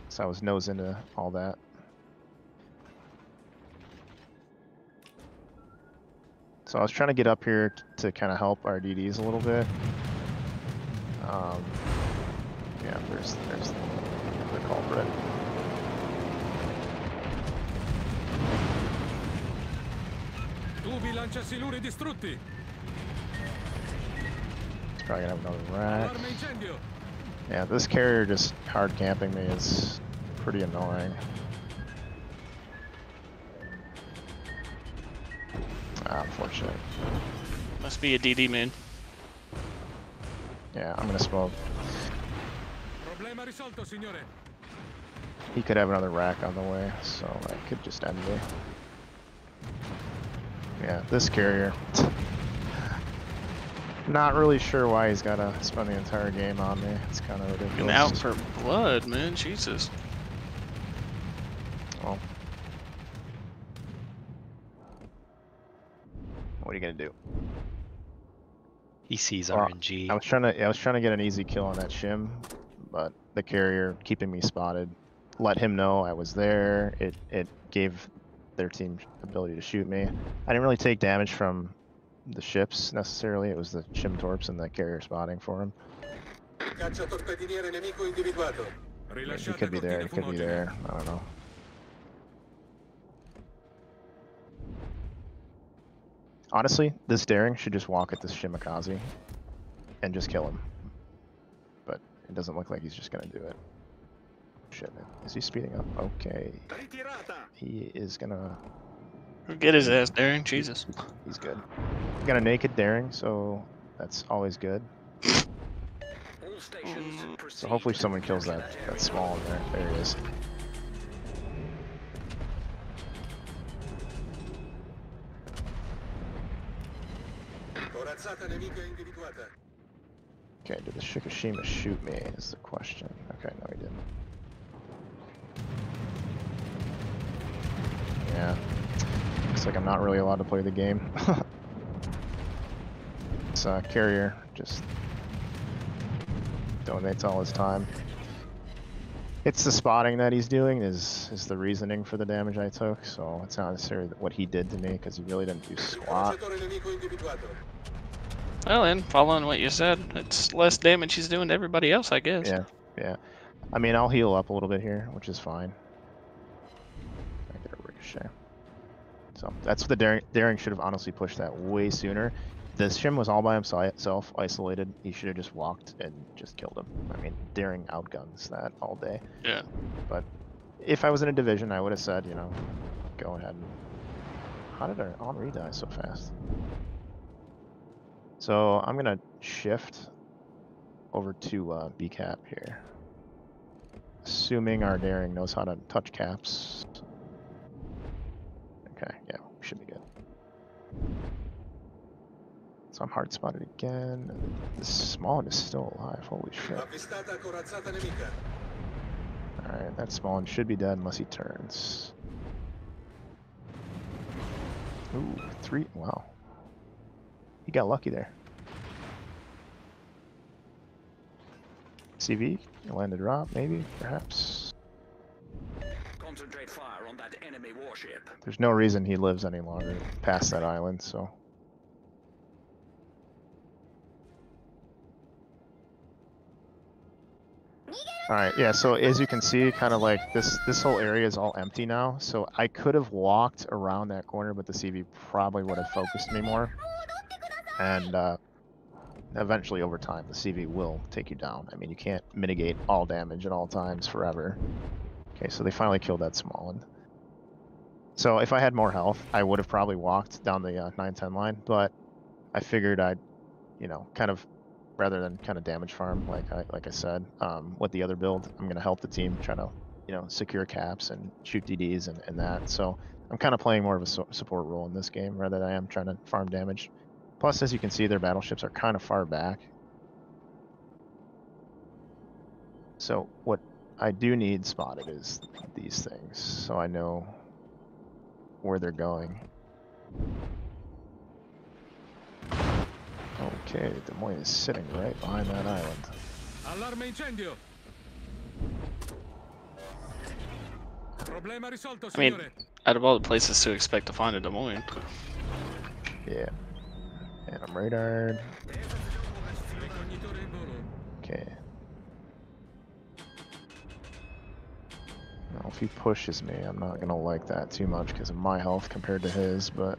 So I was nose into all that. So I was trying to get up here to kind of help our DDs a little bit. Yeah, there's the culprit. He's probably gonna have another rack. Yeah, this carrier just hard camping me is pretty annoying. Unfortunate. Must be a DD moon. Yeah, I'm gonna smoke. He could have another rack on the way, so that could just end me. Yeah, this carrier. Not really sure why he's gotta spend the entire game on me. It's kind of ridiculous. And out for blood, man. Jesus. Well, what are you gonna do? He sees RNG. I was trying to get an easy kill on that shim, but the carrier keeping me spotted let him know I was there. It gave their team ability to shoot me. I didn't really take damage from the ships necessarily. It was the shim torps and the carrier spotting for him. I mean, he could be there. He could be there. I don't know. Honestly, this daring should just walk at this Shimakaze and just kill him. But it doesn't look like he's just gonna do it. Shit, man. Is he speeding up? Okay. He is gonna... Get his ass daring, Jesus. He's good. He got a naked daring, so that's always good. So hopefully someone kills that small in there. There he is. Okay, did the Shikishima shoot me is the question. Okay, no he didn't. Yeah. Looks like I'm not really allowed to play the game. This carrier just donates all his time. It's the spotting that he's doing is the reasoning for the damage I took, so it's not necessarily what he did to me, because he really didn't do squat. Well, then, following what you said, it's less damage he's doing to everybody else, I guess. Yeah, yeah. I mean, I'll heal up a little bit here, which is fine. Sure. So that's what the daring should have honestly pushed that way sooner. The Shim was all by himself, isolated. He should have just walked and just killed him. I mean, daring outguns that all day. Yeah. But if I was in a division, I would have said, you know, go ahead. And... How did our Henri die so fast? So I'm gonna shift over to Capt here. Assuming our daring knows how to touch caps. Okay, yeah, we should be good. So I'm hard spotted again. This small one is still alive. Holy shit. Alright, that small one should be dead unless he turns. Ooh, 3. Wow. He got lucky there. CV, land a drop, maybe, perhaps. Concentrate fire on that enemy warship. There's no reason he lives any longer past that island, so. Alright, yeah, so as you can see, kind of like this whole area is all empty now, so I could have walked around that corner, but the CV probably would have focused me more. And eventually over time, the CV will take you down. I mean, you can't mitigate all damage at all times forever. Okay, so they finally killed that small one. So if I had more health, I would have probably walked down the 9-10 line, but I figured I'd, you know, kind of, rather than kind of damage farm, like I said, with the other build, I'm going to help the team try to, you know, secure caps and shoot DDs and that. So I'm kind of playing more of a support role in this game rather than I am trying to farm damage. Plus, as you can see, their battleships are kind of far back. So what I do need spotted is these things, so I know where they're going. Okay, Des Moines is sitting right behind that island. Allarme incendio. Problema risolto, I mean, signore. out of all the places to expect to find a Des Moines. Yeah. And I'm radared. Ricognitore in volo. Okay. Now, if he pushes me, I'm not gonna like that too much because of my health compared to his, but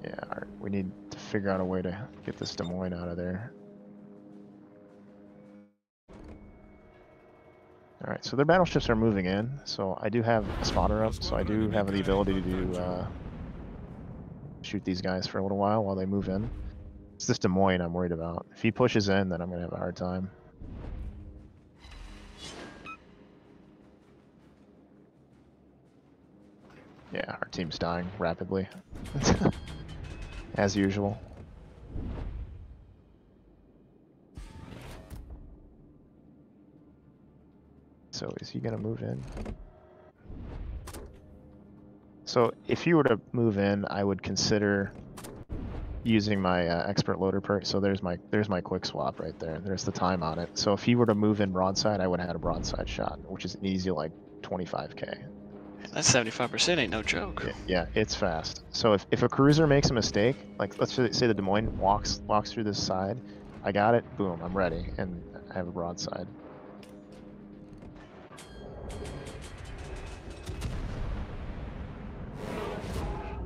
yeah, alright, we need to figure out a way to get this Des Moines out of there. Alright, so their battleships are moving in, so I do have a spotter up, so I do have the ability to shoot these guys for a little while they move in. It's this Des Moines I'm worried about. If he pushes in, then I'm gonna have a hard time. Yeah, our team's dying rapidly. As usual. So is he gonna move in? So if he were to move in, I would consider using my expert loader perk. So there's my quick swap right there. There's the time on it. So if he were to move in broadside, I would have had a broadside shot, which is an easy like 25k. That 75% ain't no joke. Yeah, it's fast. So if a cruiser makes a mistake, like let's say the Des Moines walks through this side, I got it, boom, I'm ready, and I have a broadside.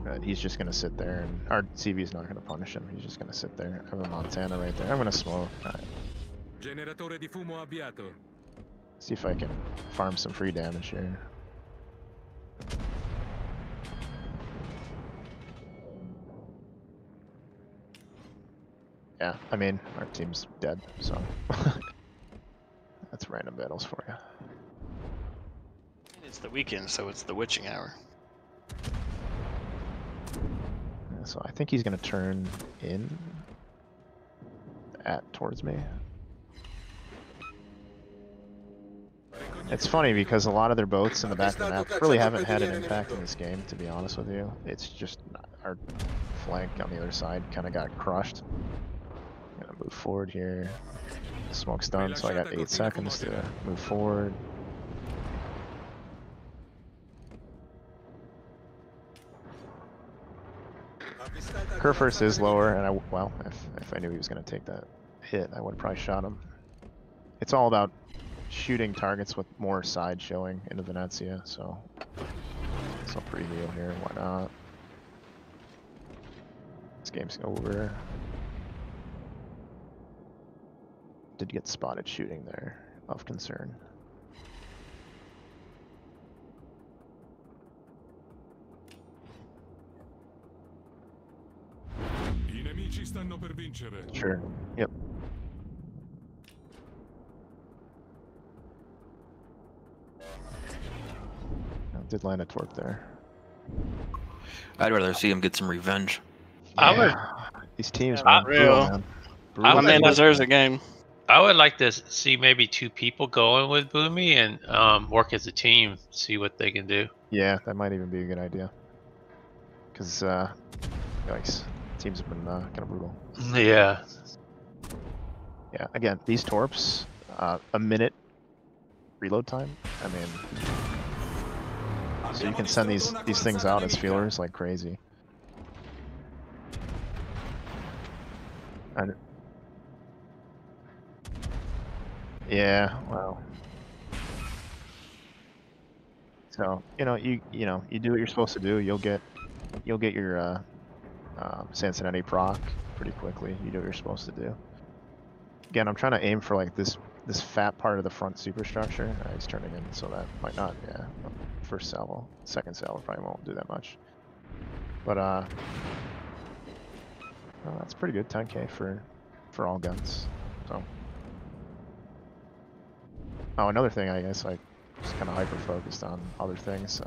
But he's just gonna sit there, and our CV's not gonna punish him. He's just gonna sit there. I have a Montana right there. I'm gonna smoke. All right. Generatore di fumo avviato. See if I can farm some free damage here. Yeah, I mean, our team's dead, so that's random battles for you. It's the weekend, so it's the witching hour. Yeah, so I think he's gonna turn in towards me. It's funny because a lot of their boats in the back of the map really haven't had an impact in this game, to be honest with you. It's just our flank on the other side kind of got crushed. I'm gonna move forward here. Smoke's done, so I got 8 seconds to move forward. Kurfürst is lower, and well, if I knew he was gonna take that hit, I would have probably shot him. It's all about shooting targets with more side showing into Venezia, so So pre-heal here, why not? This game's over. Did get spotted shooting there, of concern. I nemici stanno per vincere. Sure. Yep. Did land a torp there. I'd rather see him get some revenge. I would- These teams, Yeah, man, for brutal, real. man. I Brutal. My would man like- deserves a game. I would like to see maybe 2 people going with Boomy and work as a team, see what they can do. Yeah, that might even be a good idea. Because, yikes, teams have been kind of brutal. Yeah. Yeah, again, these torps, a minute reload time. I mean, so you can send these things out as feelers like crazy. And yeah, wow. So you know you do what you're supposed to do. You'll get your Cincinnati proc pretty quickly. You do what you're supposed to do. Again, I'm trying to aim for like this fat part of the front superstructure. He's turning in, so that might not. Yeah, first salvo, second salvo probably won't do that much. But well, that's pretty good. 10k for all guns. So. Oh, another thing, I guess, like, just kind of hyper focused on other things.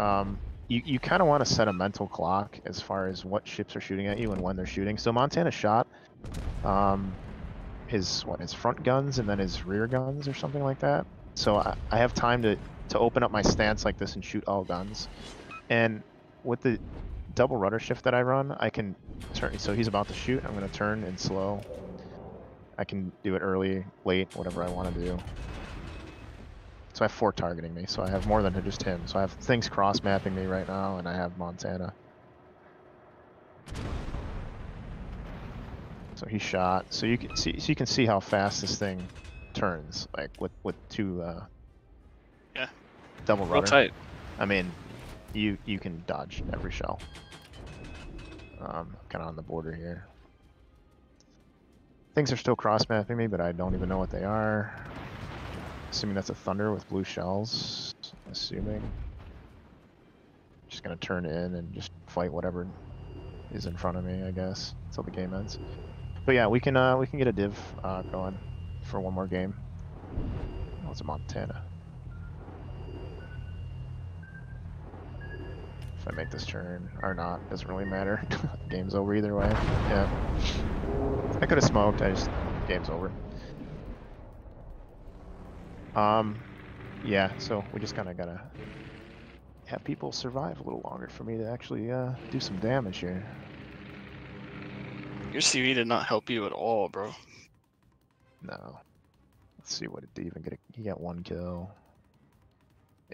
You kind of want to set a mental clock as far as what ships are shooting at you and when they're shooting. So Montana shot his front guns and then his rear guns or something like that. So I have time to open up my stance like this and shoot all guns. And with the double rudder shift that I run, I can turn. So he's about to shoot. I'm going to turn and slow. I can do it early, late, whatever I want to do. So I have 4 targeting me, so I have more than just him. So I have things cross-mapping me right now, and I have Montana. So he shot. So you can see how fast this thing turns, like with 2 Yeah. double Real rudder. tight. I mean, you can dodge every shell. Kind of on the border here. Things are still cross-mapping me, but I don't even know what they are. Assuming that's a thunder with blue shells. Assuming. Just gonna turn in and just fight whatever is in front of me, I guess, until the game ends. But yeah, we can get a div going for one more game. Oh, it's a Montana. If I make this turn or not, doesn't really matter. Game's over either way. Yeah. I could have smoked. Game's over. Yeah, so we just kind of gotta have people survive a little longer for me to actually do some damage here. Your CV did not help you at all, bro. No. Let's see what it did even get. He got 1 kill.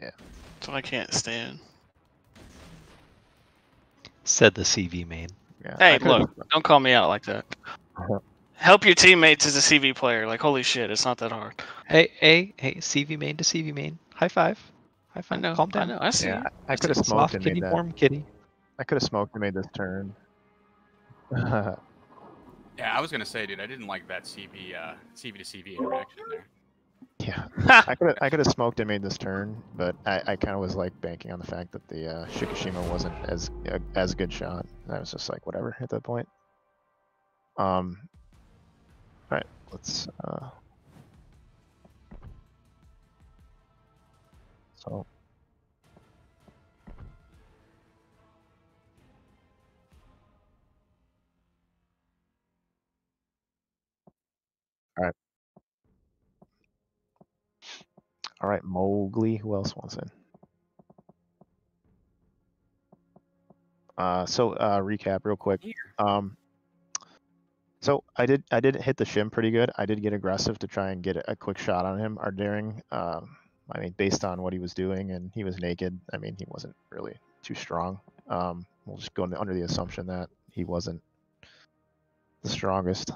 Yeah. That's what I can't stand. Said the CV main. Yeah. Hey, I could've- look, don't call me out like that. Help your teammates as a CV player. Like, holy shit, it's not that hard. Hey, CV main to CV main. High five. High I five. know. Calm I down. know. I see. Yeah, you. I could have smoked Soft and kitty, made that. warm kitty. I could have smoked and made this turn. Yeah, I was gonna say, dude, I didn't like that CV to CV interaction there. Yeah, I could have smoked and made this turn, but I kind of was like banking on the fact that the Shikishima wasn't as good shot. And I was just like, whatever at that point. All right, let's. So. All right, Mowgli. Who else wants in? So recap real quick. So I did hit the shim pretty good. I did get aggressive to try and get a quick shot on him. Our daring, I mean, based on what he was doing, and he was naked. I mean, he wasn't really too strong. We'll just go under the assumption that he wasn't the strongest.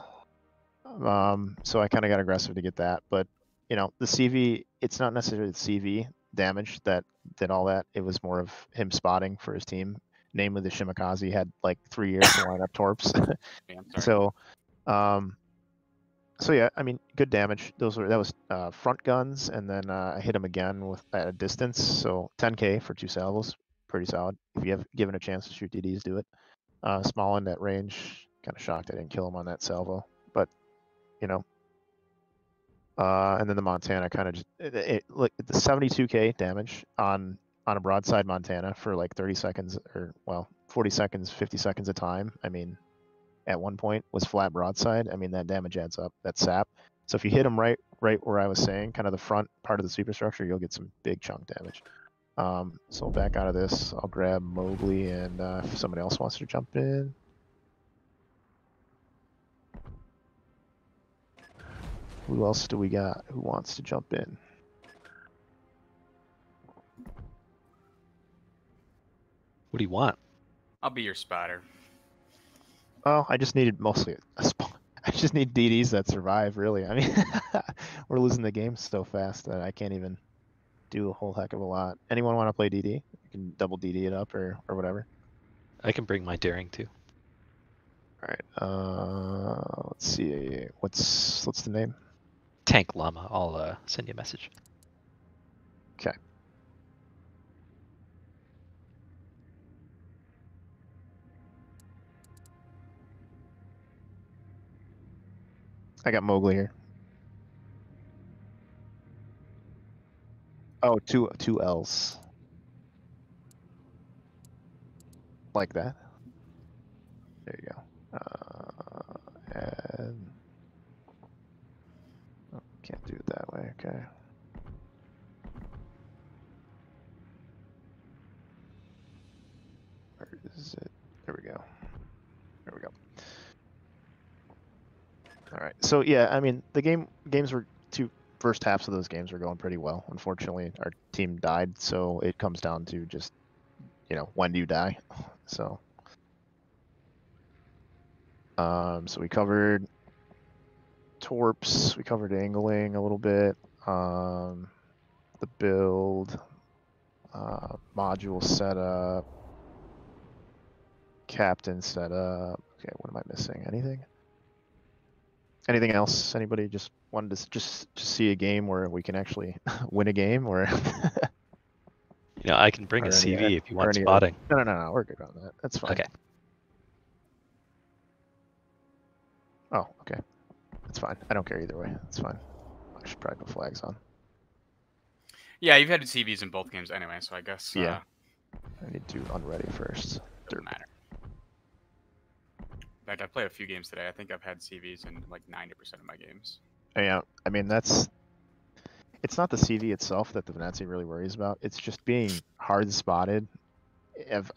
So I kind of got aggressive to get that, but you know, the CV, it's not necessarily the CV damage that did all that. It was more of him spotting for his team. Namely, the Shimakaze had like 3 years to line up torps. Yeah, I'm sorry. So yeah, I mean, good damage. That was front guns, and then I hit him again with at a distance. So 10k for 2 salvos, pretty solid. If you have given a chance to shoot DDs, do it. Small end at range. Kind of shocked I didn't kill him on that salvo, but you know. And then the Montana kind of just like the 72k damage on a broadside Montana for like 30 seconds, or well, 40 seconds, 50 seconds a time. I mean, at one point was flat broadside. I mean, that damage adds up. That sap. So if you hit him right where I was saying, kind of the front part of the superstructure, you'll get some big chunk damage. So back out of this, I'll grab Mowgli, and if somebody else wants to jump in. Who else do we got who wants to jump in? What do you want? I'll be your spotter. Oh, I just needed mostly a spawn. I just need DDs that survive, really. I mean, we're losing the game so fast that I can't even do a whole heck of a lot. Anyone want to play DD? You can double DD it up or whatever. I can bring my daring too. All right. Let's see. What's the name? Tank Llama. I'll send you a message. Okay. I got Mowgli here. Oh, two L's. Like that. There you go. And oh, can't do it that way. Okay. Where is it? There we go. There we go. All right. So yeah, I mean, the games were first halves of those games were going pretty well. Unfortunately, our team died, so it comes down to just, you know, when do you die? So, so we covered torps, we covered angling a little bit, the build, module setup, captain setup. Okay, what am I missing? Anything else? Anybody just wanted to just see a game where we can actually win a game, or You know, I can bring Or a any- CV if you or want any- spotting. no, we're good on that. That's fine. Okay. Oh, okay. That's fine. I don't care either way. That's fine. I should probably put flags on. Yeah, you've had CVs in both games anyway, so I guess. Yeah. I need to unready first. Doesn't matter. In fact, I played a few games today. I think I've had CVs in like 90% of my games. Yeah, I mean, it's not the CV itself that the Venezia really worries about. It's just being hard spotted.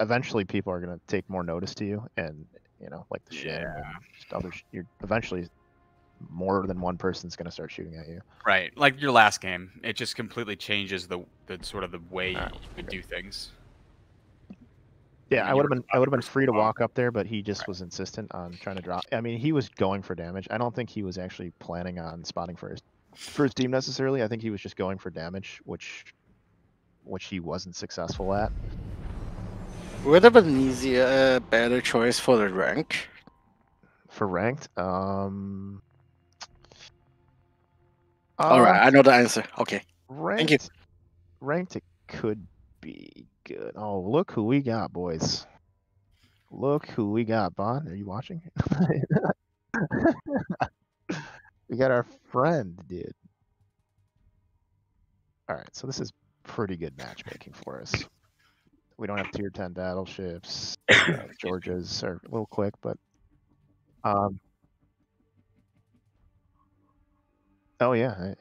Eventually, people are going to take more notice to you, and you know, like the Shin and just other. You're eventually more than one person's going to start shooting at you. Right, like your last game, it just completely changes the sort of the way you would do things. Yeah, mean, I would have been first free to of all. walk up there, but he just was insistent on trying to drop. I mean, he was going for damage. I don't think he was actually planning on spotting for his team necessarily. I think he was just going for damage, which he wasn't successful at. Would have been easier, a better choice for the rank. For ranked, All right, I know the answer. Okay. Ranked, you. Ranked, it could be good. Oh, look who we got, boys. Look who we got, Bon. Are you watching? We got our friend, dude. All right, so this is pretty good matchmaking for us. We don't have tier 10 battleships. Georgias are a little quick, but oh yeah.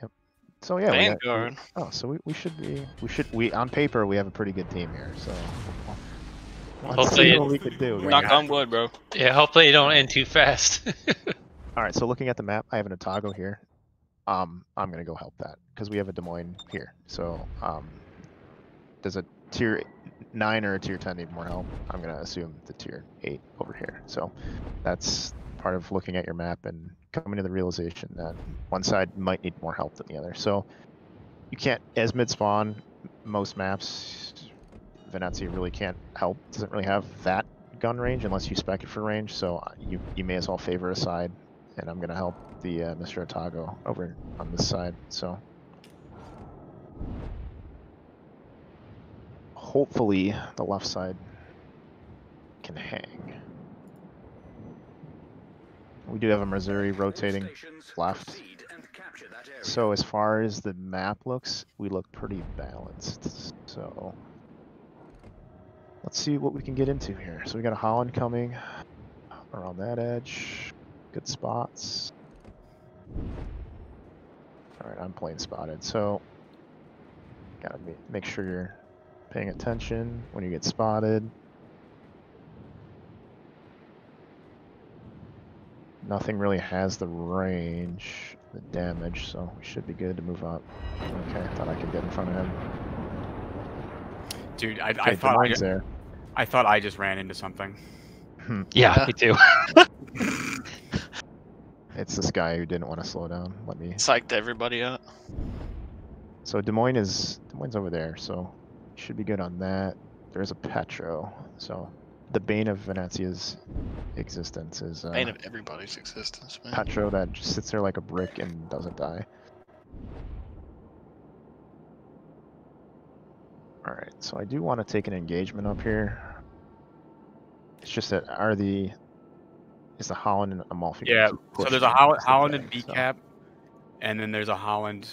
So yeah, Vanguard. so we on paper we have a pretty good team here. So let's Hopefully see what we could do. Knock guys. on wood, bro. Yeah, hopefully you don't end too fast. All right, so looking at the map, I have an Otago here. I'm gonna go help that because we have a Des Moines here. So does a tier 9 or a tier 10 need more help? I'm gonna assume the tier 8 over here. So that's part of looking at your map and coming to the realization that one side might need more help than the other. So you can't, as mid spawn, most maps, Venezia really can't help. Doesn't really have that gun range unless you spec it for range. So you may as well favor a side, and I'm gonna help the Mr. Otago over on this side. So hopefully the left side can hang. We do have a Missouri rotating left. So as far as the map looks, we look pretty balanced. So let's see what we can get into here. So we got a Holland coming around that edge. Good spots. Alright, I'm plane spotted. So gotta make sure you're paying attention when you get spotted. Nothing really has the range, the damage, so we should be good to move up. Okay, I thought I could get in front of him. Dude, Okay, I thought there. I thought I just ran into something. Yeah, me too. It's this guy who didn't want to slow down. Let me. Psyched everybody up. So Des Moines over there, so should be good on that. There's a Petro, so the bane of Venezia's existence is Bane of everybody's existence, man. Petro that just sits there like a brick and doesn't die. Alright, so I do want to take an engagement up here. It's just that is the Holland and Amalfi? Yeah, so there's a Holland and B so. Cap, and then there's a Holland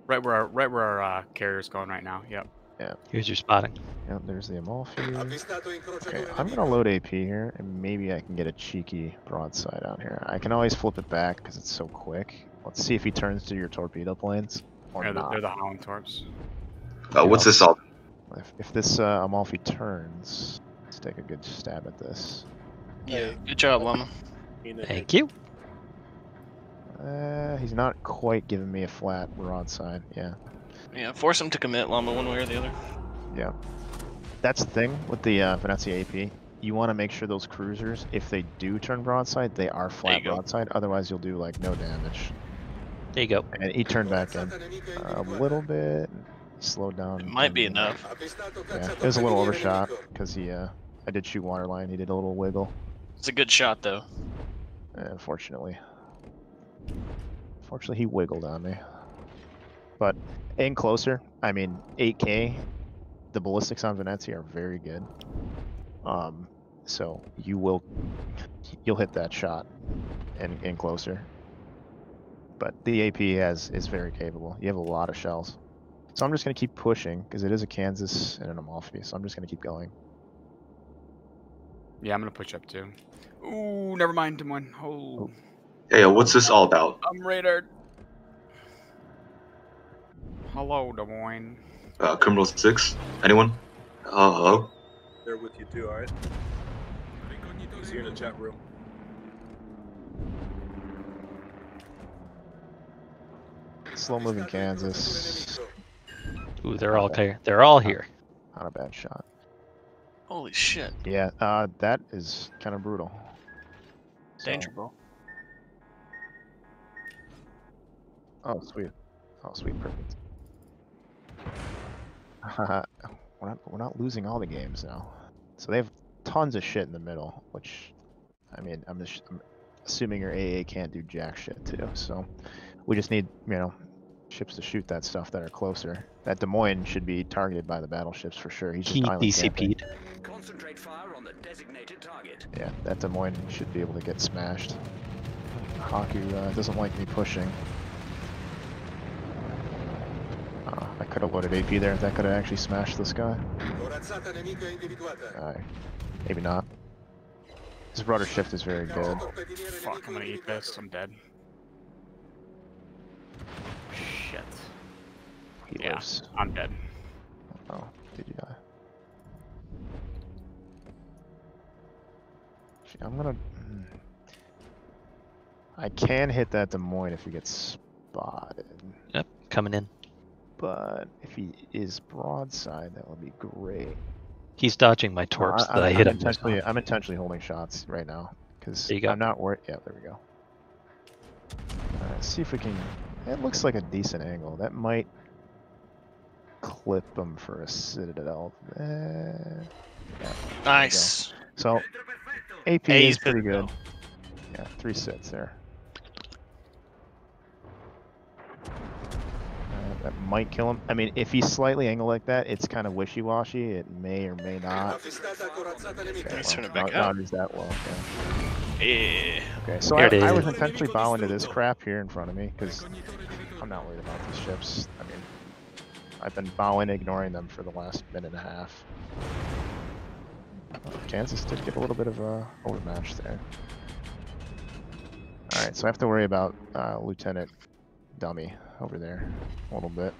right where our carrier's going right now. Yep. Yeah. Here's your spotting. Yep, there's the Amalfi. Okay, I'm gonna load AP here, and maybe I can get a cheeky broadside out here. I can always flip it back because it's so quick. Let's see if he turns to your torpedo planes or Yeah, not. they're the Holland torps. What's this all? If this Amalfi turns, let's take a good stab at this. Yeah, good job, Llama. Thank you. He's not quite giving me a flat broadside. Yeah. Yeah, force him to commit, Llama, one way or the other. Yeah. That's the thing with the Venezia AP. You want to make sure those cruisers, if they do turn broadside, they are flat broadside. Otherwise, you'll do like no damage. There you go. And he turned back in a little bit, slowed down. It might be enough. Yeah, it was a little overshot because I did shoot waterline. He did a little wiggle. It's a good shot, though. Unfortunately, he wiggled on me. But aim closer. I mean, 8K. The ballistics on Venezia are very good. So you'll hit that shot and closer. But the AP is very capable. You have a lot of shells. So I'm just gonna keep pushing because it is a Kansas and an Amalfi. So I'm just gonna keep going. Yeah, I'm gonna push up too. Ooh, never mind, Des Moines. Oh. Hey, what's this all about? I'm radared. Hello, Des Moines. Criminal 6? Anyone? Hello? They're with you too, alright? He's here in the chat room. Slow moving Kansas. Ooh, they're all here. They're all here. Not a bad shot. Holy shit. Yeah, that is kind of brutal. Danger ball. Oh, sweet. Oh, sweet, perfect. we're not losing all the games now. So they have tons of shit in the middle, which, I mean, I'm assuming your AA can't do jack shit too. So we just need, ships to shoot that stuff that are closer. That Des Moines should be targeted by the battleships for sure. He's just island DCP'd. Concentrate fire on the designated target. Yeah, that Des Moines should be able to get smashed. Haku doesn't like me pushing. I could have loaded AP there. That could have actually smashed this guy. Maybe not. His rudder shift is very good. Fuck, I'm gonna eat this. I'm dead. Shit. He lives. I'm dead. Oh, did you die? I'm gonna... I can hit that Des Moines if he gets spotted. Yep, coming in. But if he is broadside, that would be great. He's dodging my torps that I hit him. I'm intentionally holding shots right now because There you go. I'm not worried. Yeah, there we go. Let's see if we can. It looks like a decent angle. That might clip them for a citadel. Yeah, Nice. so AP A's is pretty good. citadel. Yeah, 3 sits there. That might kill him. I mean, if he's slightly angled like that, it's kind of wishy-washy. It may or may not. Okay, Let's turn it well, back not up. use that well. Yeah. Yeah. Okay, so Here it I is. was intentionally bowing to this crap here in front of me because I'm not worried about these ships. I mean, I've been bowing, ignoring them for the last minute and a half. Kansas did get a little bit of a overmatch there. All right, so I have to worry about Lieutenant Dummy over there a little bit.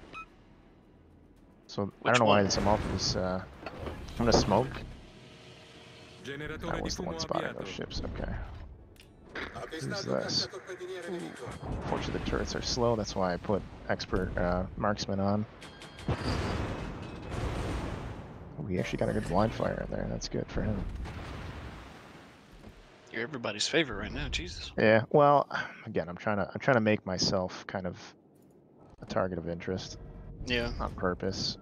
So I don't know why this Amalfi is. I'm gonna smoke. That was the one spotting those ships. Okay. Who's this? Unfortunately, the turrets are slow. That's why I put expert marksman on. We actually got a good blind fire in there. That's good for him. You're everybody's favorite right now, Jesus. Yeah. Well, again, I'm trying to make myself kind of a target of interest. Yeah. On purpose.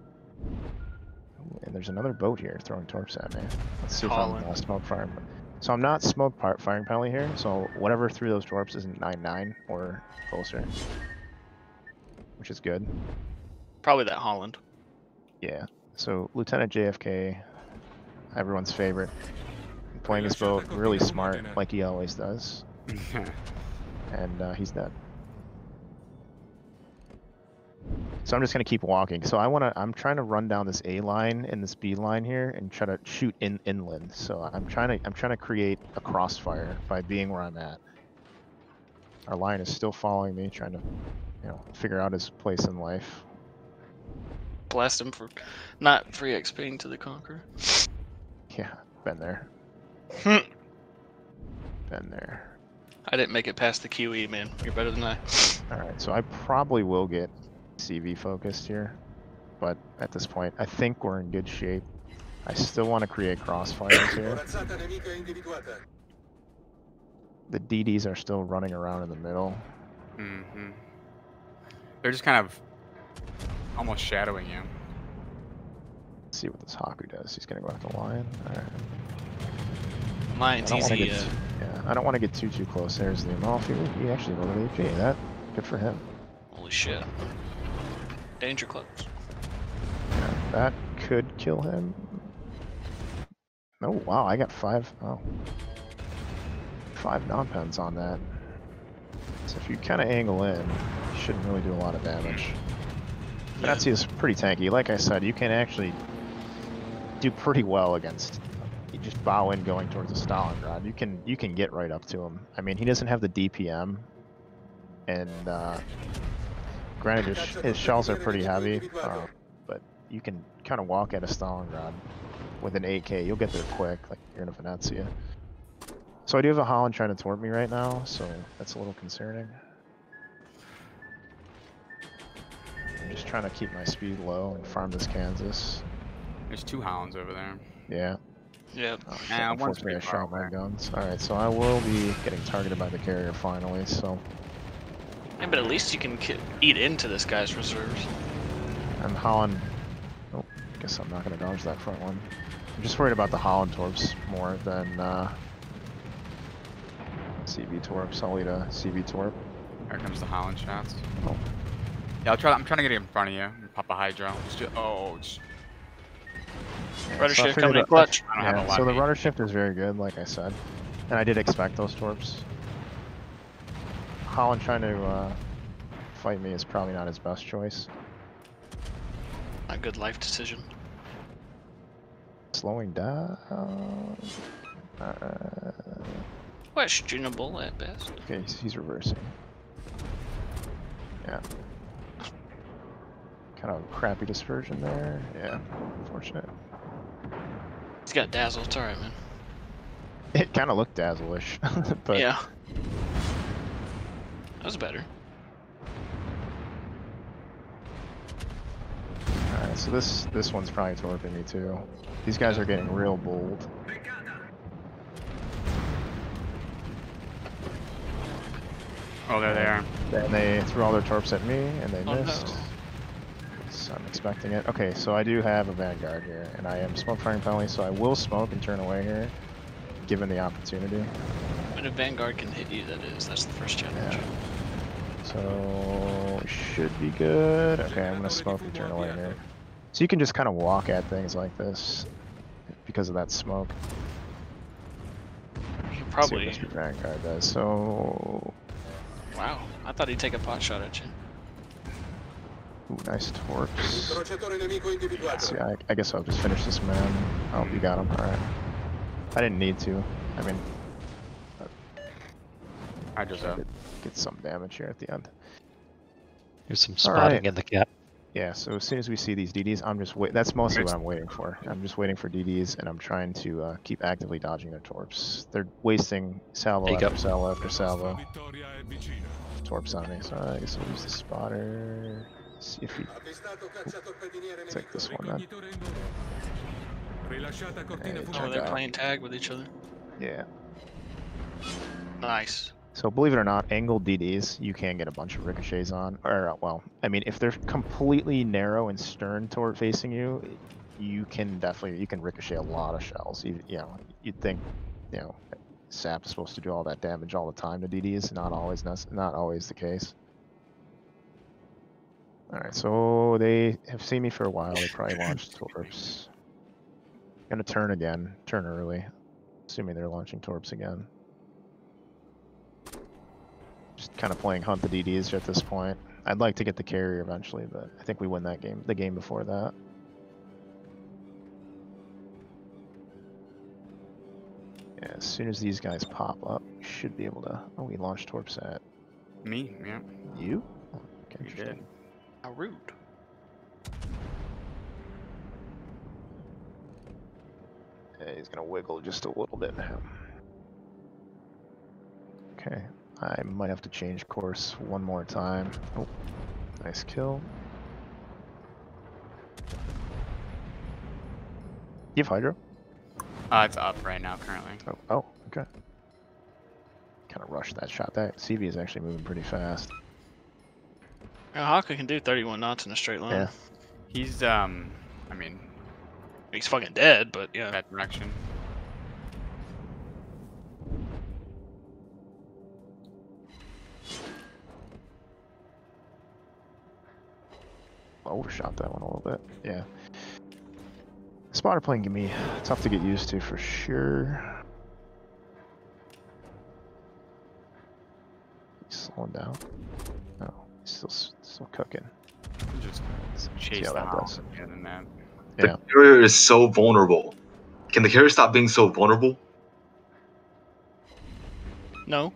And there's another boat here throwing torps at me. Let's see if I'm smoke firing. So I'm not smoke firing penalty here. So whatever threw those torps isn't 9-9 or closer, which is good. Probably that Holland. Yeah. So Lieutenant JFK, everyone's favorite, playing his boat really smart, like he always does. And he's dead. So I'm just gonna keep walking. So I'm trying to run down this A line and this B line here and try to shoot inland. So I'm trying to create a crossfire by being where I'm at. Our line is still following me, trying to, figure out his place in life. Blast him for not free XPing to the Conqueror. Yeah, been there. Been there. I didn't make it past the QE, man. You're better than I. Alright, so I probably will get CV focused here, but at this point, I think we're in good shape. I still want to create crossfires here. The DDs are still running around in the middle. Mm-hmm. They're just kind of almost shadowing you. Let's see what this Haku does. He's gonna go after the line. Alright. Mine's easy. Yeah, I don't want to get too close. There's the Amalfi. He actually loaded AP. That good for him. Holy shit. Danger close. Yeah, that could kill him. Oh wow, I got 5. Oh. 5 non-pens on that. So if you kind of angle in, you shouldn't really do a lot of damage. Venezia is pretty tanky. Like I said, you can actually do pretty well against. You just bow in going towards the Stalingrad. You can get right up to him. I mean, he doesn't have the DPM, and granted his shells are pretty heavy, but you can kind of walk at a Stalingrad with an 8K. You'll get there quick, like you're in a Venezia. So I do have a Holland trying to toward me right now, so that's a little concerning. I'm just trying to keep my speed low and farm this Kansas. There's 2 Hollands over there. Yeah. Yep. Oh, shit, unfortunately, I shot my guns. Alright, so I will be getting targeted by the carrier finally, so... Yeah, but at least you can eat into this guy's reserves. And Holland... Oh, I guess I'm not going to dodge that front one. I'm just worried about the Holland torps more than CV torps. I'll eat a CV torp. Here comes the Holland shots. Oh. Yeah, I'm trying to get in front of you. Pop a Hydro. Rudder so shift coming in clutch. Yeah, so the rudder shift is very good, like I said. And I did expect those torps. Holland trying to fight me is probably not his best choice. A good life decision. Slowing down. Questionable at best. Okay, he's reversing. Yeah. Kind of crappy dispersion there. Yeah, unfortunate. He's got dazzle. It's alright, man. It kind of looked dazzle-ish, but yeah, that was better. All right, so this one's probably torping me too. These guys are getting real bold. Oh, they're there. Then they threw all their torps at me, and they missed. No. so I'm expecting it. Okay, so I do have a Vanguard here, and I am smoke firing penalty, so I will smoke and turn away here, given the opportunity. When a Vanguard can hit you, that's the first challenge. Yeah. So should be good. Okay, I'm gonna smoke and turn away here. So you can just kind of walk at things like this because of that smoke. You probably. See what Mr. Vanguard does. So. Wow, I thought he'd take a pot shot at you. Ooh, nice torps. See, I guess I'll just finish this man. Oh, you got him. All right. I didn't need to. I mean, I just get some damage here at the end. There's some spotting in the Capt. Yeah, so as soon as we see these DDs, I'm just that's mostly what I'm waiting for. I'm just waiting for DDs, and I'm trying to keep actively dodging their torps. They're wasting salvo after salvo after salvo. Torps on me, so I guess I'll use the spotter. See if he. Take this one then. Oh, they're playing tag with each other. Yeah. Nice. So believe it or not, angled DDs, you can get a bunch of ricochets on. Or, well, I mean, if they're completely narrow and stern toward facing you, you can ricochet a lot of shells. You know, you'd think, you know, SAP is supposed to do all that damage all the time to DDs. Not always the case. All right, so they have seen me for a while. They probably launched torps. Gonna turn again. Turn early, assuming they're launching torps again. Just kind of playing hunt the DDs at this point. I'd like to get the carrier eventually, but I think we win that game. The game before that. Yeah, as soon as these guys pop up, we should be able to. Oh, we launched torps at me. Yeah. You? Oh, okay, you did. How rude. Yeah, he's gonna wiggle just a little bit now. Okay. I might have to change course one more time. Oh, nice kill. You have Hydro? It's up right now currently. Oh, okay. Kind of rushed that shot. That CV is actually moving pretty fast. Yeah, Haka can do 31 knots in a straight line. Yeah. He's I mean, he's fucking dead, but yeah. That direction. Overshot that one a little bit. Yeah. Spotter plane can be tough to get used to for sure. He's slowing down. No, he's still cooking. Just chase the house again and that. The carrier is so vulnerable. Can the carrier stop being so vulnerable? No.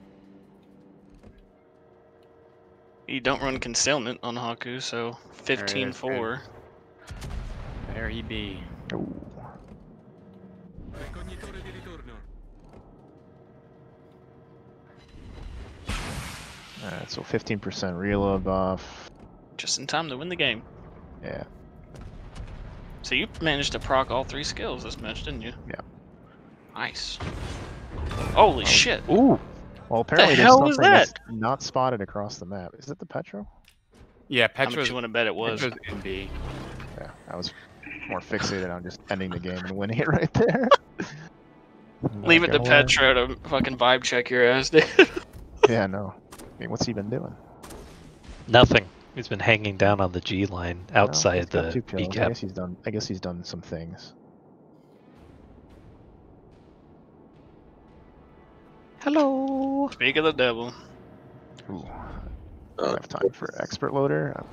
You don't run concealment on Haku, so 15-4. There he be. Ooh. Alright, so 15% reload buff. Just in time to win the game. Yeah. So you managed to proc all 3 skills this match, didn't you? Yeah. Nice. Holy shit. Ooh. Well, apparently the there's hell something was that? that's not spotted across the map. Is it the Petro? Yeah, How Petro's. much you want to bet it was? Petro's in B. Yeah, I was more fixated on just ending the game and winning it right there. Leave it to Petro to fucking vibe check your ass, dude. Yeah, no. I mean, what's he been doing? Nothing. He's been hanging down on the G line outside the B I cap. guess he's done some things. Hello. Speak of the devil. Ooh. I don't have time for expert loader.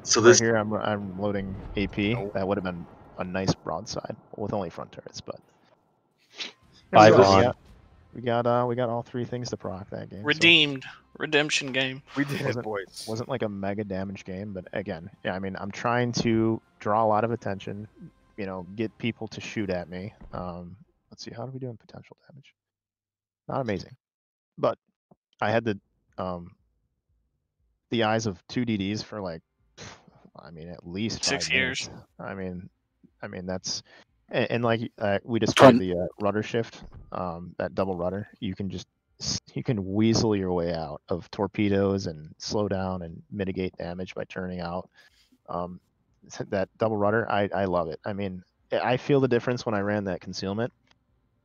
So right this here, I'm loading AP. That would have been a nice broadside with only front turrets, but 5 on. we got all 3 things to proc that game. Redeemed. Redemption game. We did it, boys. Wasn't like a mega damage game, but again, yeah, I mean, I'm trying to draw a lot of attention, you know, get people to shoot at me. Let's see, how do we do in potential damage? Not amazing, but I had the eyes of 2 DDs for like, I mean, at least 6 years. I mean that's and like we just played the rudder shift, that double rudder. You can weasel your way out of torpedoes and slow down and mitigate damage by turning out. that double rudder, I love it. I mean, I feel the difference when I ran that concealment.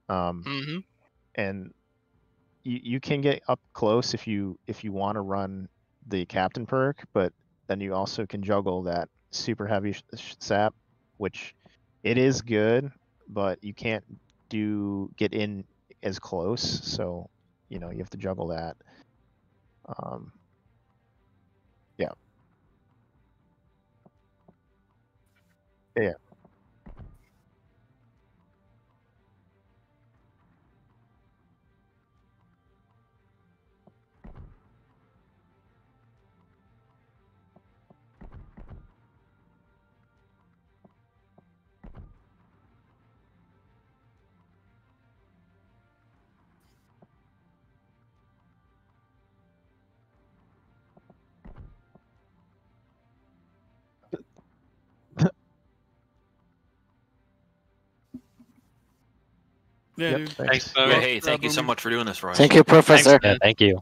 Mm-hmm. And you can get up close if you want to run the captain perk, but then you also can juggle that super heavy sap, which it is good, but you can't get in as close. So you have to juggle that. Yeah. Yeah. Yeah, Yep, dude. thanks. Boomy. Yeah, hey, thank you so much for doing this for us. Thank you, Professor. Yeah, thank you.